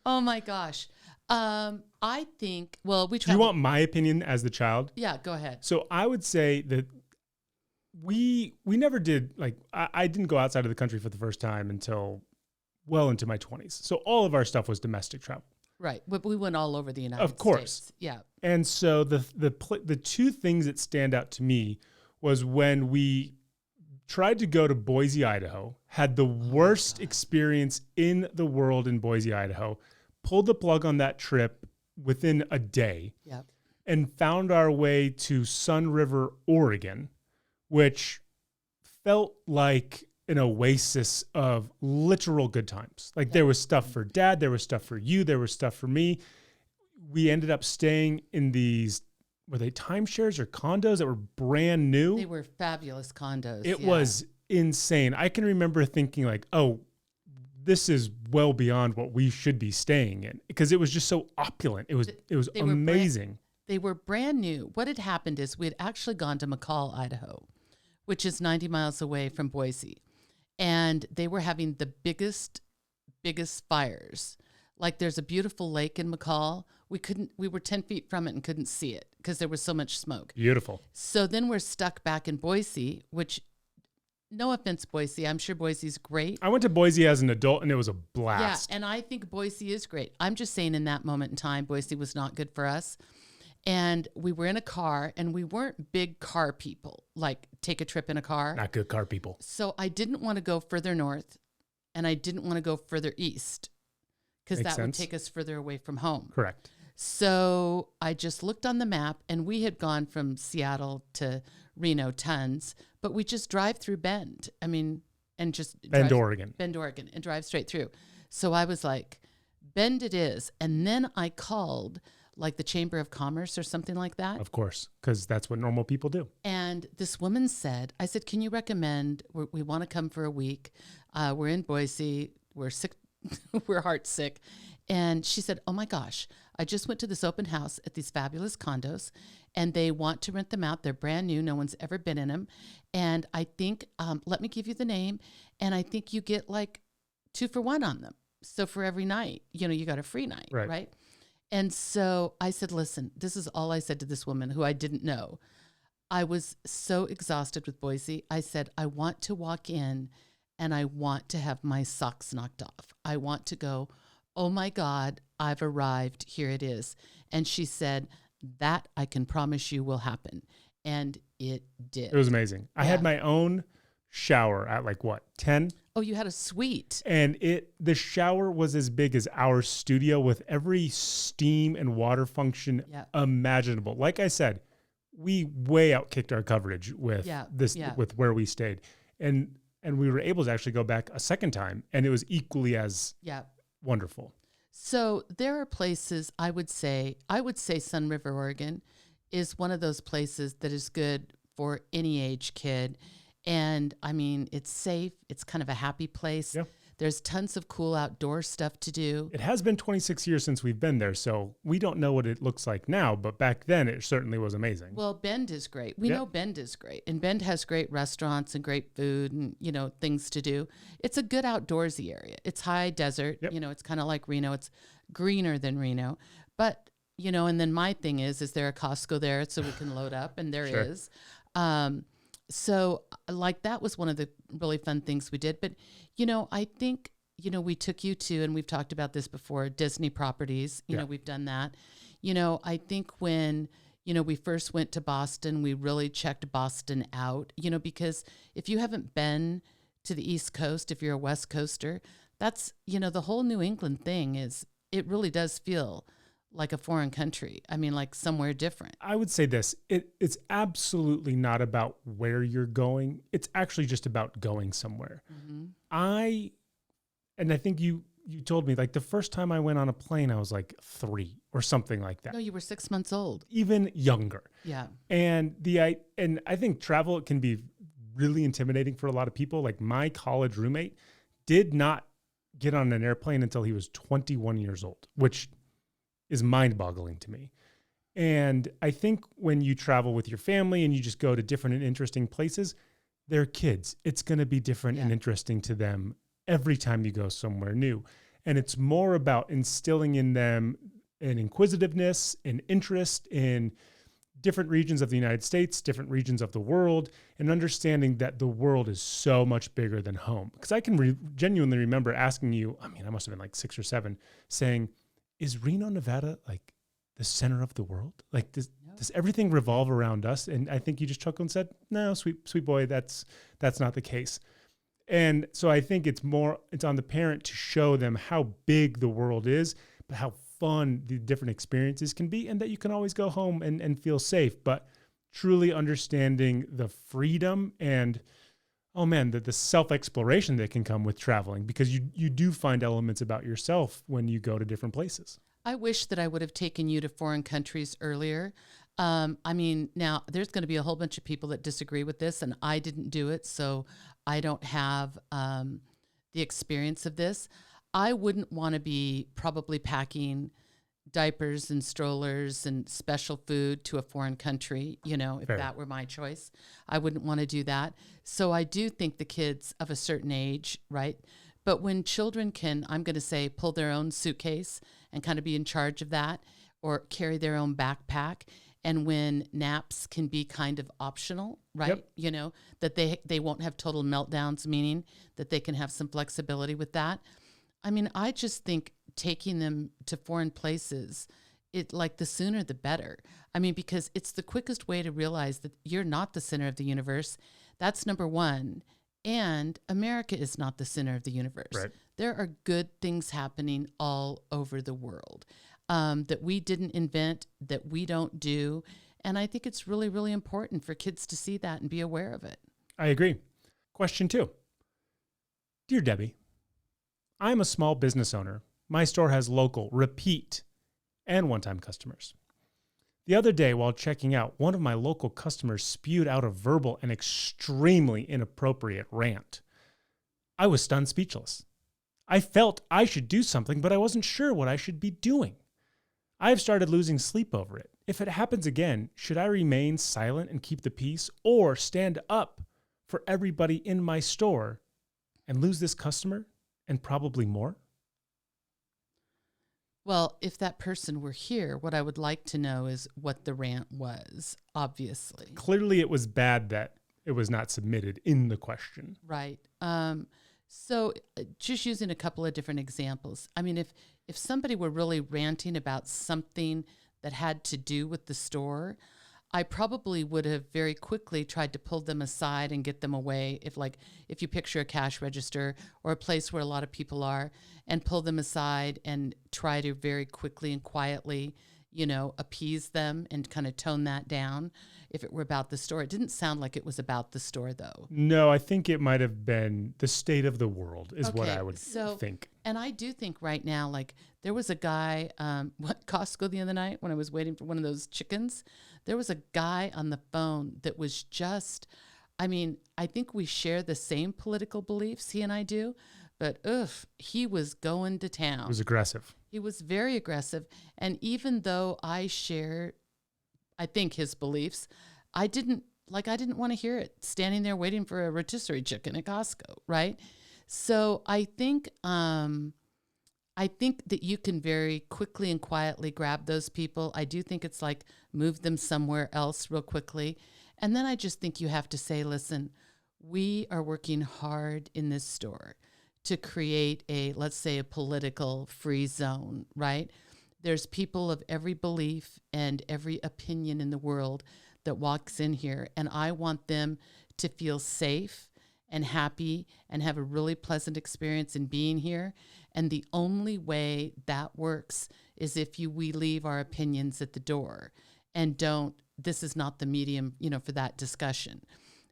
Oh my gosh. I think, well, we Do you want my opinion as the child? Yeah, go ahead. So I would say that we never did, like, I didn't go outside of the country for the first time until well into my 20s. So all of our stuff was domestic travel. Right. But we went all over the United States. Of course. Yeah. And so the 2 things that stand out to me was when we tried to go to Boise, Idaho, had the worst experience in the world in Boise, Idaho, pulled the plug on that trip within a day, Yep. and found our way to Sun River, Oregon, which felt like an oasis of literal good times. Like there was stuff for Dad, there was stuff for you, there was stuff for me. We ended up staying in these, were they timeshares or condos that were brand new? They were fabulous condos. It was insane. I can remember thinking like, oh, this is well beyond what we should be staying in, because it was just so opulent. It was amazing. They were brand new. What had happened is we had actually gone to McCall, Idaho, which is 90 miles away from Boise. And they were having the biggest fires. Like there's a beautiful lake in McCall. We were 10 feet from it and couldn't see it because there was so much smoke. Beautiful. So then we're stuck back in Boise, which, no offense, Boise. I'm sure Boise's great. I went to Boise as an adult and it was a blast. Yeah, and I think Boise is great. I'm just saying in that moment in time, Boise was not good for us. And we were in a car, and we weren't big car people, like take a trip in a car. Not good car people. So I didn't want to go further north, and I didn't want to go further east, because that would take us further away from home. Correct. So I just looked on the map, and we had gone from Seattle to Reno tons, but we just drive through Bend. I mean, and just Bend, Oregon, and drive straight through. So I was like, Bend it is. And then I called like the Chamber of Commerce or something like that. Of course, because that's what normal people do. And this woman said, I said, can you recommend, we want to come for a week. We're in Boise. We're sick. We're heart sick. And she said, oh my gosh, I just went to this open house at these fabulous condos, and they want to rent them out. They're brand new. No one's ever been in them. And I think, let me give you the name. And I think you get like 2 for 1 on them. So for every night, you got a free night, right? And so I said, listen, this is all I said to this woman who I didn't know. I was so exhausted with Boise. I said, I want to walk in and I want to have my socks knocked off. I want to go, oh my God, I've arrived. Here it is. And she said, that I can promise you will happen. And it did. It was amazing. I had my own shower at 10? Oh, you had a suite. And the shower was as big as our studio with every steam and water function imaginable. Like I said, we way outkicked our coverage with with where we stayed. And we were able to actually go back a second time, and it was equally as wonderful. So there are places I would say Sun River, Oregon is one of those places that is good for any age kid. And I mean, it's safe. It's kind of a happy place. Yeah. There's tons of cool outdoor stuff to do. It has been 26 years since we've been there, so we don't know what it looks like now, but back then it certainly was amazing. Well, Bend is great. We know Bend is great. And Bend has great restaurants and great food and, things to do. It's a good outdoorsy area. It's high desert. Yep. It's kind of like Reno. It's greener than Reno. But, and then my thing is there a Costco there so we can load up? And there is. So like that was one of the really fun things we did. But, I think, we took you to, and we've talked about this before, Disney properties, we've done that. I think when, we first went to Boston, we really checked Boston out, because if you haven't been to the East Coast, if you're a West Coaster, that's, the whole New England thing it really does feel like a foreign country. I mean, like somewhere different. I would say this, it's absolutely not about where you're going. It's actually just about going somewhere. Mm-hmm. I think you told me the first time I went on a plane, I was 3 or something like that. No, you were 6 months old. Even younger. Yeah. And I think travel can be really intimidating for a lot of people. Like my college roommate did not get on an airplane until he was 21 years old, which is mind-boggling to me. And I think when you travel with your family and you just go to different and interesting places, they're kids. It's going to be different and interesting to them every time you go somewhere new. And it's more about instilling in them an inquisitiveness, an interest in different regions of the United States, different regions of the world, and understanding that the world is so much bigger than home. Because I can genuinely remember asking you, I must have been 6 or 7, saying, is Reno, Nevada the center of the world? This? No, Does everything revolve around us? And I think you just chuckled and said, no, sweet boy, that's not the case. And so I think it's on the parent to show them how big the world is, but how fun the different experiences can be, and that you can always go home and feel safe, but truly understanding the freedom and, oh man, the self-exploration that can come with traveling, because you do find elements about yourself when you go to different places. I wish that I would have taken you to foreign countries earlier. Now there's going to be a whole bunch of people that disagree with this, and I didn't do it, so I don't have the experience of this. I wouldn't want to be probably packing diapers and strollers and special food to a foreign country, if Fair. that were my choice. I wouldn't want to do that. So I do think the kids of a certain age, right? But when children can, I'm going to say, pull their own suitcase and kind of be in charge of that, or carry their own backpack, and when naps can be kind of optional, right? Yep. That they won't have total meltdowns, meaning that they can have some flexibility with that. I just think taking them to foreign places, the sooner the better. Because it's the quickest way to realize that you're not the center of the universe. That's number one. And America is not the center of the universe. Right. There are good things happening all over the world that we didn't invent, that we don't do. And I think it's really, really important for kids to see that and be aware of it. I agree. Question 2. Dear Debbie, I am a small business owner. My store has local, repeat, and one-time customers. The other day, while checking out, one of my local customers spewed out a verbal and extremely inappropriate rant. I was stunned speechless. I felt I should do something, but I wasn't sure what I should be doing. I have started losing sleep over it. If it happens again, should I remain silent and keep the peace, or stand up for everybody in my store and lose this customer and probably more? Well, if that person were here, what I would like to know is what the rant was, obviously. Clearly it was bad that it was not submitted in the question. Right. So just using a couple of different examples. If somebody were really ranting about something that had to do with the store, I probably would have very quickly tried to pull them aside and get them away. If you picture a cash register or a place where a lot of people are, and pull them aside and try to very quickly and quietly, appease them and kind of tone that down. If it were about the store, it didn't sound like it was about the store though. No, I think it might have been the state of the world is what I would think. And I do think right now, there was a guy, at Costco the other night when I was waiting for one of those chickens, there was a guy on the phone that was just, I think we share the same political beliefs, he and I do, but he was going to town. It was aggressive. He was very aggressive. And even though I share, I think, his beliefs, I didn't want to hear it standing there waiting for a rotisserie chicken at Costco, right? So I think that you can very quickly and quietly grab those people. I do think it's move them somewhere else real quickly. And then I just think you have to say, listen, we are working hard in this store to create let's say a political free zone, right? There's people of every belief and every opinion in the world that walks in here, and I want them to feel safe and happy and have a really pleasant experience in being here. And the only way that works is if we leave our opinions at the door and this is not the medium, for that discussion.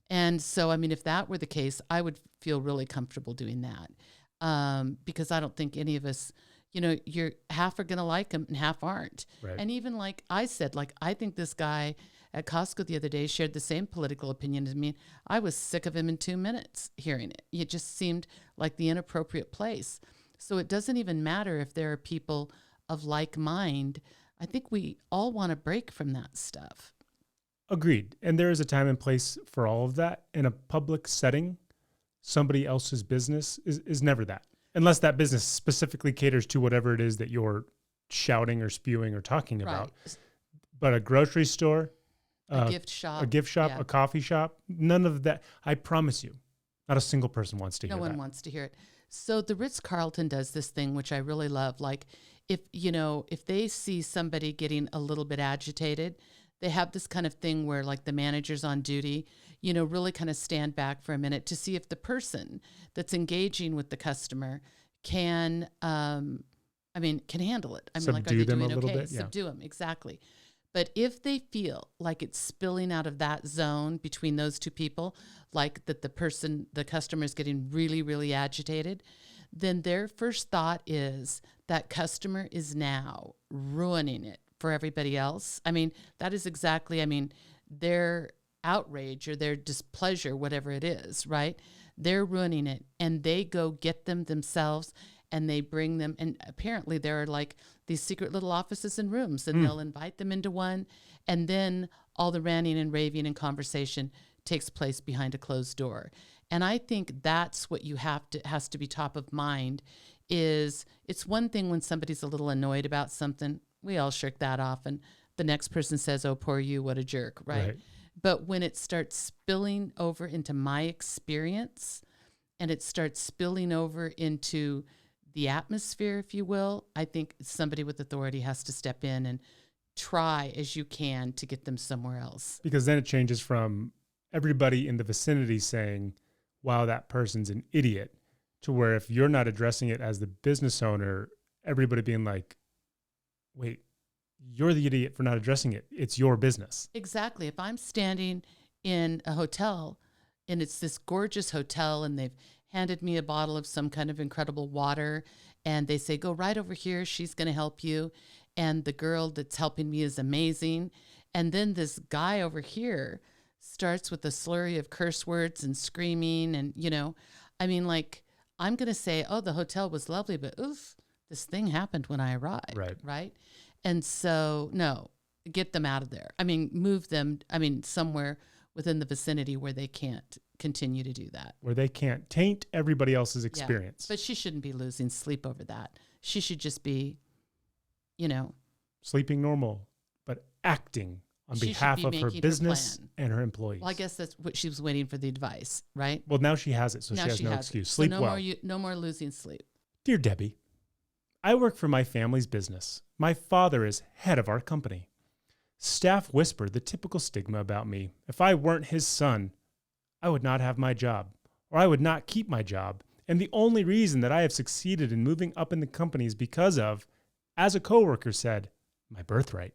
And so, if that were the case, I would feel really comfortable doing that because I don't think any of us, you're half are going to like him and half aren't. Right. And even I said, I think this guy at Costco the other day shared the same political opinion as me. I was sick of him in 2 minutes hearing it. It just seemed like the inappropriate place. So it doesn't even matter if there are people of like mind. I think we all want to break from that stuff. Agreed. And there is a time and place for all of that. In a public setting, somebody else's business is never that. Unless that business specifically caters to whatever it is that you're shouting or spewing or talking about. Right. But a grocery store, A gift shop, yeah. a coffee shop, none of that. I promise you, not a single person wants to hear that. No one wants to hear it. So the Ritz-Carlton does this thing, which I really love. If they see somebody getting a little bit agitated, they have this kind of thing where like the managers on duty, really kind of stand back for a minute to see if the person that's engaging with the customer can, can handle it. Are Subdue they them doing a little okay? bit, yeah. Subdue them, exactly. But if they feel like it's spilling out of that zone between those two people, like that the customer is getting really, really agitated, then their first thought is that customer is now ruining it for everybody else. That is exactly, their outrage or their displeasure, whatever it is, right? They're ruining it, and they go get them themselves, and they bring them, and apparently there are like these secret little offices and rooms, and they'll invite them into one, and then all the ranting and raving and conversation takes place behind a closed door. And I think that's what has to be top of mind. Is it's one thing when somebody's a little annoyed about something, we all shirk that off, and the next person says, "Oh, poor you, what a jerk," right? But when it starts spilling over into my experience, and it starts spilling over into the atmosphere, if you will, I think somebody with authority has to step in and try as you can to get them somewhere else. Because then it changes from everybody in the vicinity saying, wow, that person's an idiot, to where if you're not addressing it as the business owner, everybody being like, wait, you're the idiot for not addressing it. It's your business. Exactly. If I'm standing in a hotel and it's this gorgeous hotel and they've handed me a bottle of some kind of incredible water, and they say, go right over here, she's going to help you, and the girl that's helping me is amazing, and then this guy over here starts with a slurry of curse words and screaming, and I'm going to say, oh, the hotel was lovely, but oof, this thing happened when I arrived, right? And so, no, get them out of there. Move them, somewhere within the vicinity where they can't continue to do that. Where they can't taint everybody else's experience. Yeah, but she shouldn't be losing sleep over that. She should just be, sleeping normal, but acting on behalf of her business and her employees. Well, I guess that's what she was waiting for, the advice, right? Well, now she has it, so now she has no excuse. So Sleep well. No more losing sleep. Dear Debbie, I work for my family's business. My father is head of our company. Staff whisper the typical stigma about me. If I weren't his son, I would not have my job, or I would not keep my job. And the only reason that I have succeeded in moving up in the company is because of, as a coworker said, my birthright.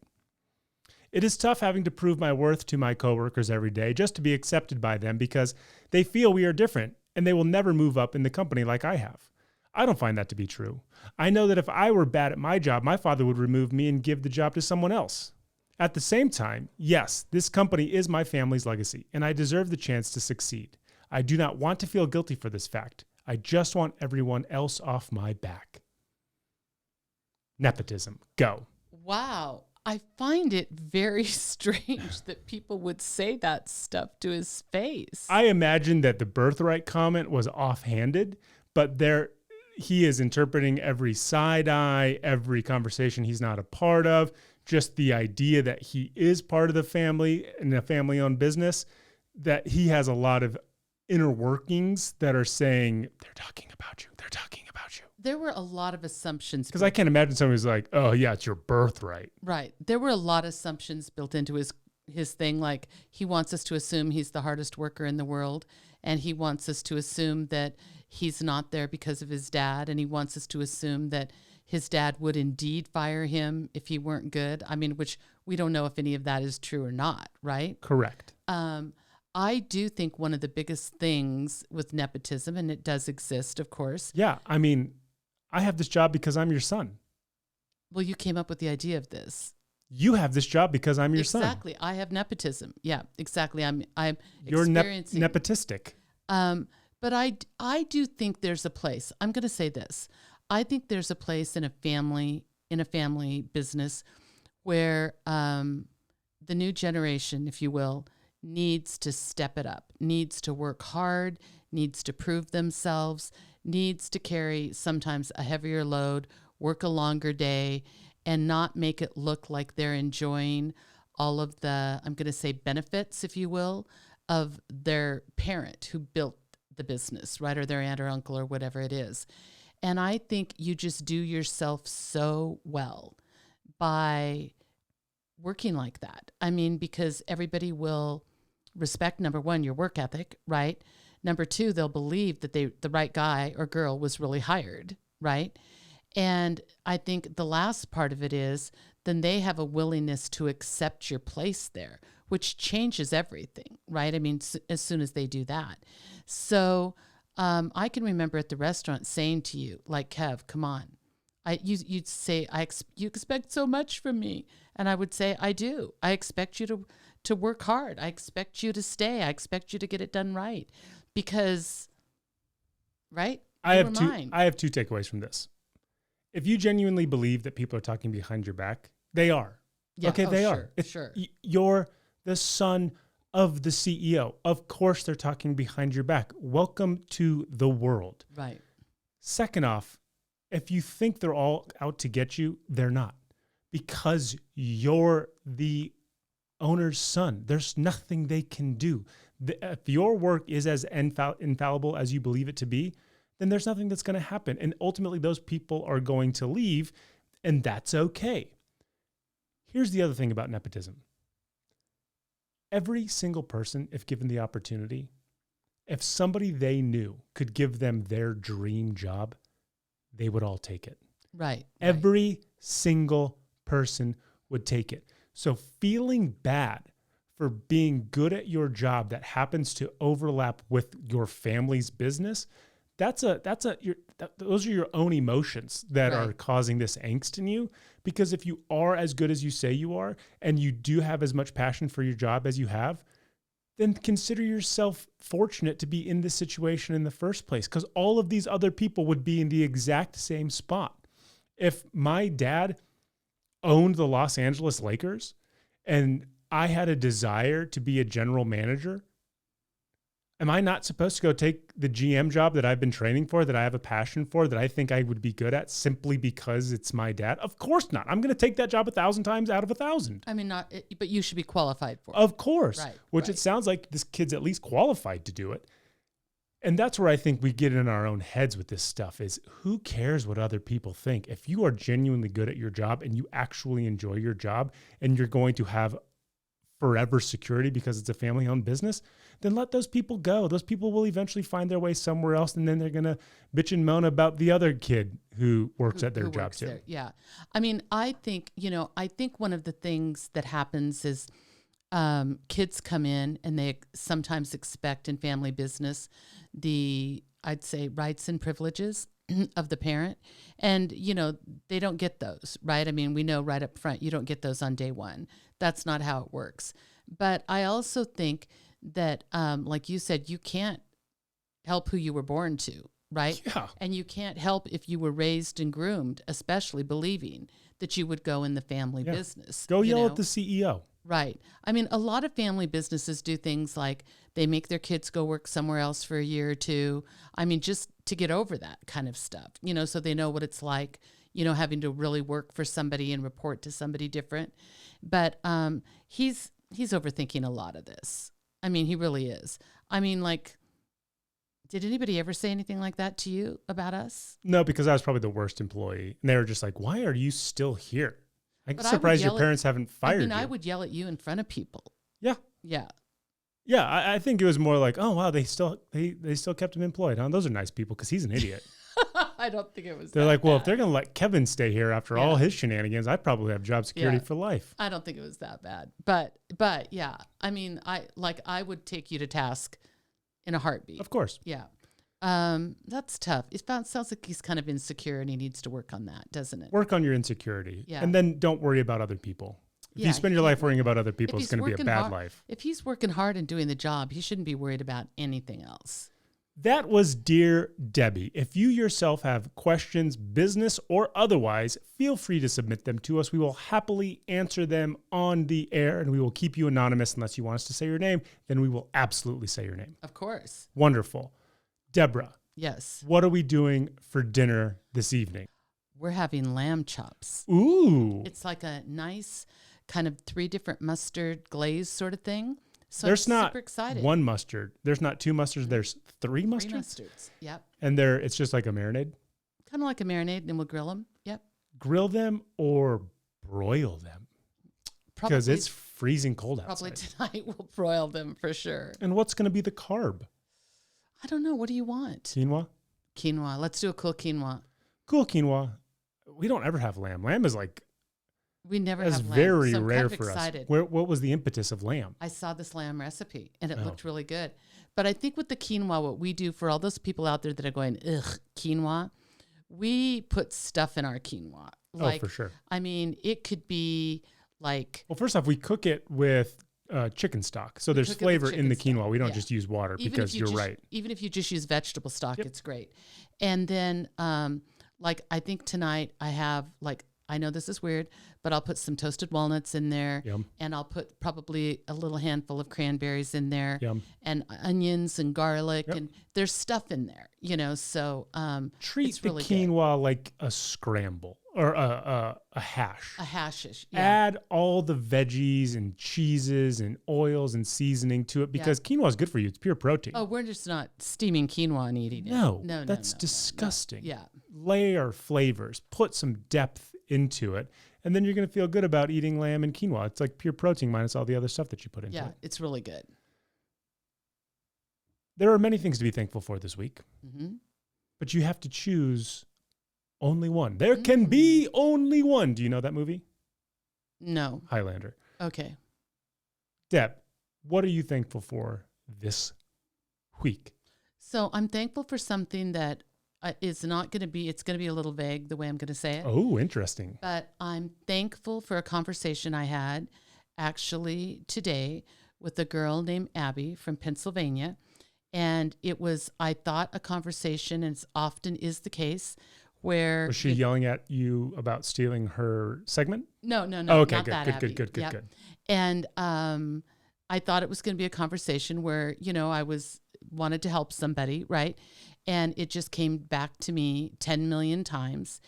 It is tough having to prove my worth to my coworkers every day just to be accepted by them because they feel we are different and they will never move up in the company like I have. I don't find that to be true. I know that if I were bad at my job, my father would remove me and give the job to someone else. At the same time, yes, this company is my family's legacy, and I deserve the chance to succeed. I do not want to feel guilty for this fact. I just want everyone else off my back. Nepotism. Go. Wow. I find it very strange that people would say that stuff to his face. I imagine that the birthright comment was offhanded, but he is interpreting every side eye, every conversation he's not a part of, just the idea that he is part of the family and a family-owned business, that he has a lot of inner workings that are saying, they're talking about you. They're talking about you. There were a lot of assumptions. Because I can't imagine someone who's like, oh, yeah, it's your birthright. Right. There were a lot of assumptions built into his thing. Like, he wants us to assume he's the hardest worker in the world. And he wants us to assume that he's not there because of his dad. And he wants us to assume that his dad would indeed fire him if he weren't good. Which we don't know if any of that is true or not, right? Correct. I do think one of the biggest things with nepotism, and it does exist, of course. Yeah. I have this job because I'm your son. Well, you came up with the idea of this. You have this job because I'm your son. Exactly. I have nepotism. Yeah, exactly. I'm You're experiencing nepotistic. But I do think there's a place. I'm going to say this. I think there's a place in a family business where the new generation, if you will, needs to step it up, needs to work hard, needs to prove themselves, needs to carry sometimes a heavier load, work a longer day, and not make it look like they're enjoying all of the, I'm going to say, benefits, if you will, of their parent who built the business, right? Or their aunt or uncle or whatever it is. And I think you just do yourself so well by working like that. I mean, because everybody will respect, number one, your work ethic, right? Number two, they'll believe that the right guy or girl was really hired, right? And I think the last part of it is then they have a willingness to accept your place there, which changes everything, right? I mean, as soon as they do that. So I can remember at the restaurant saying to you, like, Kev, come on. You'd say, you expect so much from me. And I would say, I do. I expect you to work hard. I expect you to stay. I expect you to get it done right. Because, right? I have two takeaways from this. If you genuinely believe that people are talking behind your back, they are. Yeah. Okay, they are. Sure. You're the son of the CEO. Of course they're talking behind your back. Welcome to the world. Right. Second off, if you think they're all out to get you, they're not. Because you're the owner's son. There's nothing they can do. If your work is as infallible as you believe it to be, then there's nothing that's going to happen. And ultimately, those people are going to leave, and that's okay. Here's the other thing about nepotism. Every single person, if given the opportunity, if somebody they knew could give them their dream job, they would all take it. Right. Every single person would take it. So feeling bad for being good at your job that happens to overlap with your family's business, those are your own emotions that are causing this angst in you. Because if you are as good as you say you are, and you do have as much passion for your job as you have, then consider yourself fortunate to be in this situation in the first place, because all of these other people would be in the exact same spot. If my dad owned the Los Angeles Lakers and I had a desire to be a general manager, am I not supposed to go take the GM job that I've been training for, that I have a passion for, that I think I would be good at simply because it's my dad? Of course not. I'm going to take that job 1,000 times out of 1,000. I mean, but you should be qualified for it. Of course. Right. Which it sounds like this kid's at least qualified to do it. And that's where I think we get in our own heads with this stuff is who cares what other people think? If you are genuinely good at your job and you actually enjoy your job and you're going to have forever security because it's a family-owned business, then let those people go. Those people will eventually find their way somewhere else, and then they're going to bitch and moan about the other kid who works at their job too. There. Yeah. I mean, I think one of the things that happens is kids come in and they sometimes expect in family business I'd say, rights and privileges of the parent. And, they don't get those, right? I mean, we know right up front, you don't get those on day one. That's not how it works. But I also think that, like you said, you can't help who you were born to, right? Yeah. And you can't help if you were raised and groomed, especially believing that you would go in the family business. Go yell at the CEO. Right. I mean, a lot of family businesses do things like they make their kids go work somewhere else for a year or two. I mean, just to get over that kind of stuff, so they know what it's like, having to really work for somebody and report to somebody different. But he's overthinking a lot of this. I mean, he really is. I mean, like, did anybody ever say anything like that to you about us? No, because I was probably the worst employee. And they were just like, why are you still here? I'm surprised your parents haven't fired you. I would yell at you in front of people. Yeah. Yeah. Yeah, I think it was more like, oh, wow, they still kept him employed, huh? Those are nice people because he's an idiot. I don't think it was They're like, bad. well, if they're going to let Kevin stay here after all his shenanigans, I probably have job security for life. I don't think it was that bad. But yeah, I mean, I would take you to task in a heartbeat. Of course. Yeah. That's tough. Sounds like he's kind of insecure and he needs to work on that, doesn't it? Work on your insecurity. Yeah. And then don't worry about other people. If you spend your life worrying about other people, it's going to be a bad life. If he's working hard and doing the job, he shouldn't be worried about anything else. That was Dear Debbie. If you yourself have questions, business or otherwise, feel free to submit them to us. We will happily answer them on the air, and we will keep you anonymous unless you want us to say your name. Then we will absolutely say your name. Of course. Wonderful. Deborah. Yes. What are we doing for dinner this evening? We're having lamb chops. Ooh. It's like a nice kind of 3 different mustard glaze sort of thing. So there's I'm not super excited. one mustard. There's not 2 mustards. There's 3 mustards. 3 mustards. Yep. And it's just like a marinade. Kind of like a marinade, and we'll grill them. Yep. Grill them or broil them? because it's freezing cold probably outside. tonight we'll broil them for sure. And what's going to be the carb? I don't know. What do you want? Quinoa? Quinoa. Let's do a cool quinoa. Cool quinoa. We don't ever have lamb. Lamb is like, We never that's have lamb. very so I'm rare kind of for excited. us. What was the impetus of lamb? I saw this lamb recipe and it Oh. looked really good. But I think with the quinoa, what we do for all those people out there that are going, ugh, quinoa, we put stuff in our quinoa. Like, for sure. I mean, it could be like, Well, first off, we cook it with chicken stock. So there's cook it with flavor in the chicken quinoa. stock, We don't yeah. just use water even because if you you're just, right. even if you just use vegetable stock, Yep. it's great. And then, like, I think tonight I have, like, I know this is weird, but I'll put some toasted walnuts in there. Yum. And I'll put probably a little handful of cranberries in there. Yum. And onions and garlic. Yep. And there's stuff in there, so Treat it's the really good. quinoa like a scramble or a hash. A hashish. Yeah. Add all the veggies and cheeses and oils and seasoning to it because quinoa is good for you. It's pure protein. Oh, we're just not steaming quinoa and eating it. No, No, that's no. disgusting. Yeah. Layer flavors, put some depth into it, and then you're going to feel good about eating lamb and quinoa. It's like pure protein minus all the other stuff that you put into Yeah, it. it's really good. There are many things to be thankful for this week, Hmm. but you have to choose only one. There can be only one. Do you know that movie? No. Highlander. Okay. Deb, what are you thankful for this week? So I'm thankful for something that is not going to be, it's going to be a little vague the way I'm going to say it. Oh, interesting. But I'm thankful for a conversation I had actually today with a girl named Abby from Pennsylvania. And it was, I thought, a conversation, and it often is the case, where... Was she yelling at you about stealing her segment? No, Oh, okay, not good, that, good, Abby. good. Yep. And I thought it was going to be a conversation where, I wanted to help somebody, right? And it just came back to me 10 million times.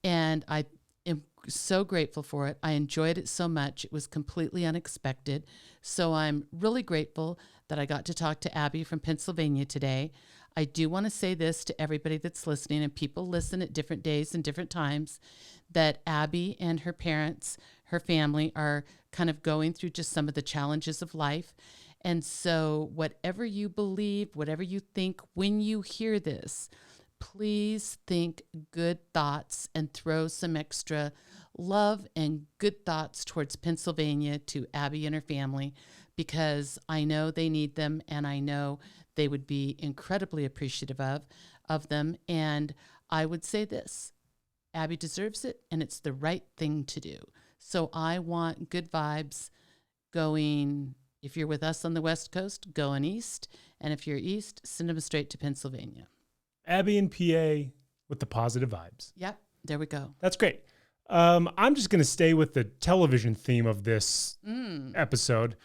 And I am so grateful for it. I enjoyed it so much. It was completely unexpected. So I'm really grateful that I got to talk to Abby from Pennsylvania today. I do want to say this to everybody that's listening, and people listen at different days and different times, that Abby and her parents, her family, are kind of going through just some of the challenges of life. And so whatever you believe, whatever you think, when you hear this, please think good thoughts and throw some extra love and good thoughts towards Pennsylvania to Abby and her family, because I know they need them, and I know they would be incredibly appreciative of them. And I would say this, Abby deserves it, and it's the right thing to do. So I want good vibes going. If you're with us on the West Coast, going east. And if you're east, send them straight to Pennsylvania. Abby and PA with the positive vibes. Yep, there we go. That's great. I'm just going to stay with the television theme of this episode.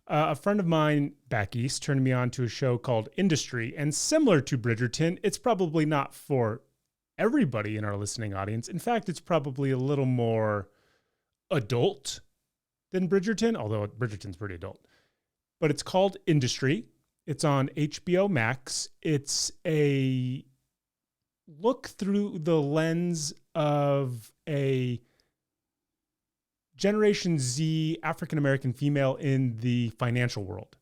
A friend of mine back east turned me on to a show called Industry. And similar to Bridgerton, it's probably not for everybody in our listening audience. In fact, it's probably a little more adult than Bridgerton, although Bridgerton's pretty adult. But it's called Industry. It's on HBO Max. It's a look through the lens of a Generation Z African-American female in the financial world.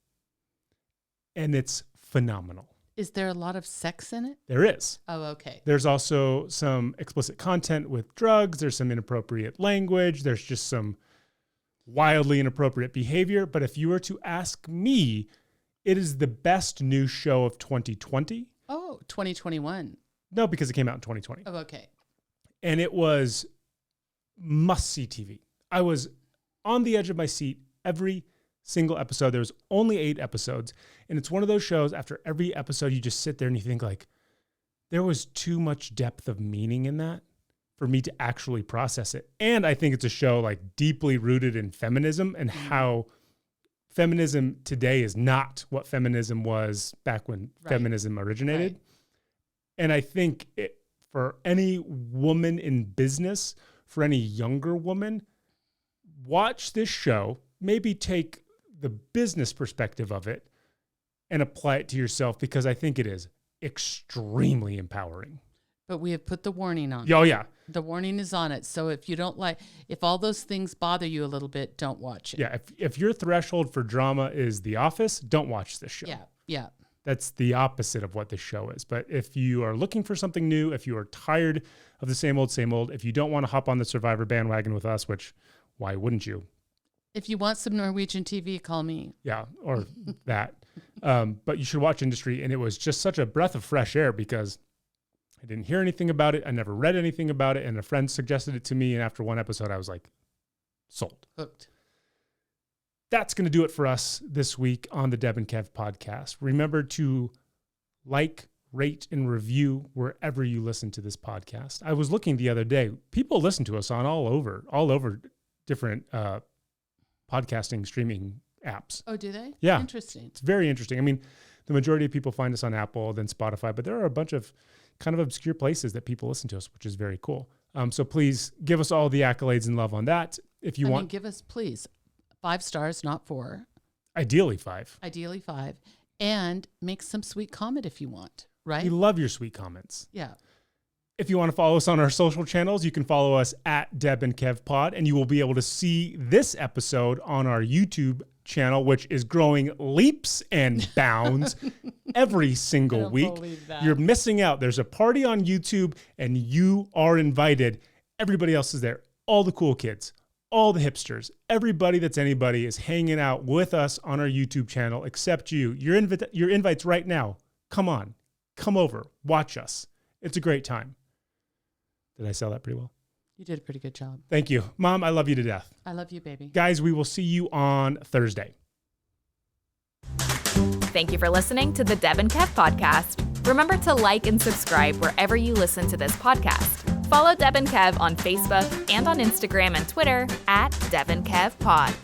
And it's phenomenal. Is there a lot of sex in it? There is. Oh, okay. There's also some explicit content with drugs. There's some inappropriate language. There's just some wildly inappropriate behavior. But if you were to ask me, it is the best new show of 2020. Oh, 2021. No, because it came out in 2020. Oh, okay. And it was must-see TV. I was on the edge of my seat every single episode. There was only 8 episodes. And it's one of those shows, after every episode, you just sit there and you think, like, there was too much depth of meaning in that for me to actually process it. And I think it's a show like deeply rooted in feminism and how feminism today is not what feminism was back when feminism originated. Right. And I think for any woman in business, for any younger woman, watch this show, maybe take the business perspective of it and apply it to yourself, because I think it is extremely empowering. But we have put the warning on. Oh, yeah. The warning is on it. So if you don't if all those things bother you a little bit, don't watch it. Yeah. If your threshold for drama is The Office, don't watch this show. Yeah. Yeah. That's the opposite of what this show is. But if you are looking for something new, if you are tired of the same old, if you don't want to hop on the Survivor bandwagon with us, which why wouldn't you? If you want some Norwegian TV, call me. Yeah, or that. But you should watch Industry. And it was just such a breath of fresh air because I didn't hear anything about it. I never read anything about it. And a friend suggested it to me. And after one episode, I was like, sold. Hooked. That's going to do it for us this week on the Deb and Kev podcast. Remember to like, rate, and review wherever you listen to this podcast. I was looking the other day. People listen to us on all over different podcasting streaming apps. Oh, do they? Yeah. Interesting. It's very interesting. I mean, the majority of people find us on Apple, then Spotify, but there are a bunch of kind of obscure places that people listen to us, which is very cool. So please give us all the accolades and love on that. If you want, give us, please, 5 stars, not 4. Ideally 5. Ideally 5. And make some sweet comment if you want, right? We love your sweet comments. Yeah. If you want to follow us on our social channels, you can follow us at Deb and Kev Pod, and you will be able to see this episode on our YouTube channel, which is growing leaps and bounds every single week. You're missing out. There's a party on YouTube, and you are invited. Everybody else is there. All the cool kids, all the hipsters, everybody that's anybody is hanging out with us on our YouTube channel, except you. Your invite's right now. Come on. Come over. Watch us. It's a great time. Did I sell that pretty well? You did a pretty good job. Thank you. Mom, I love you to death. I love you, baby. Guys, we will see you on Thursday. Thank you for listening to the Deb and Kev podcast. Remember to like and subscribe wherever you listen to this podcast. Follow Deb and Kev on Facebook and on Instagram and Twitter at Deb and Kev Pod.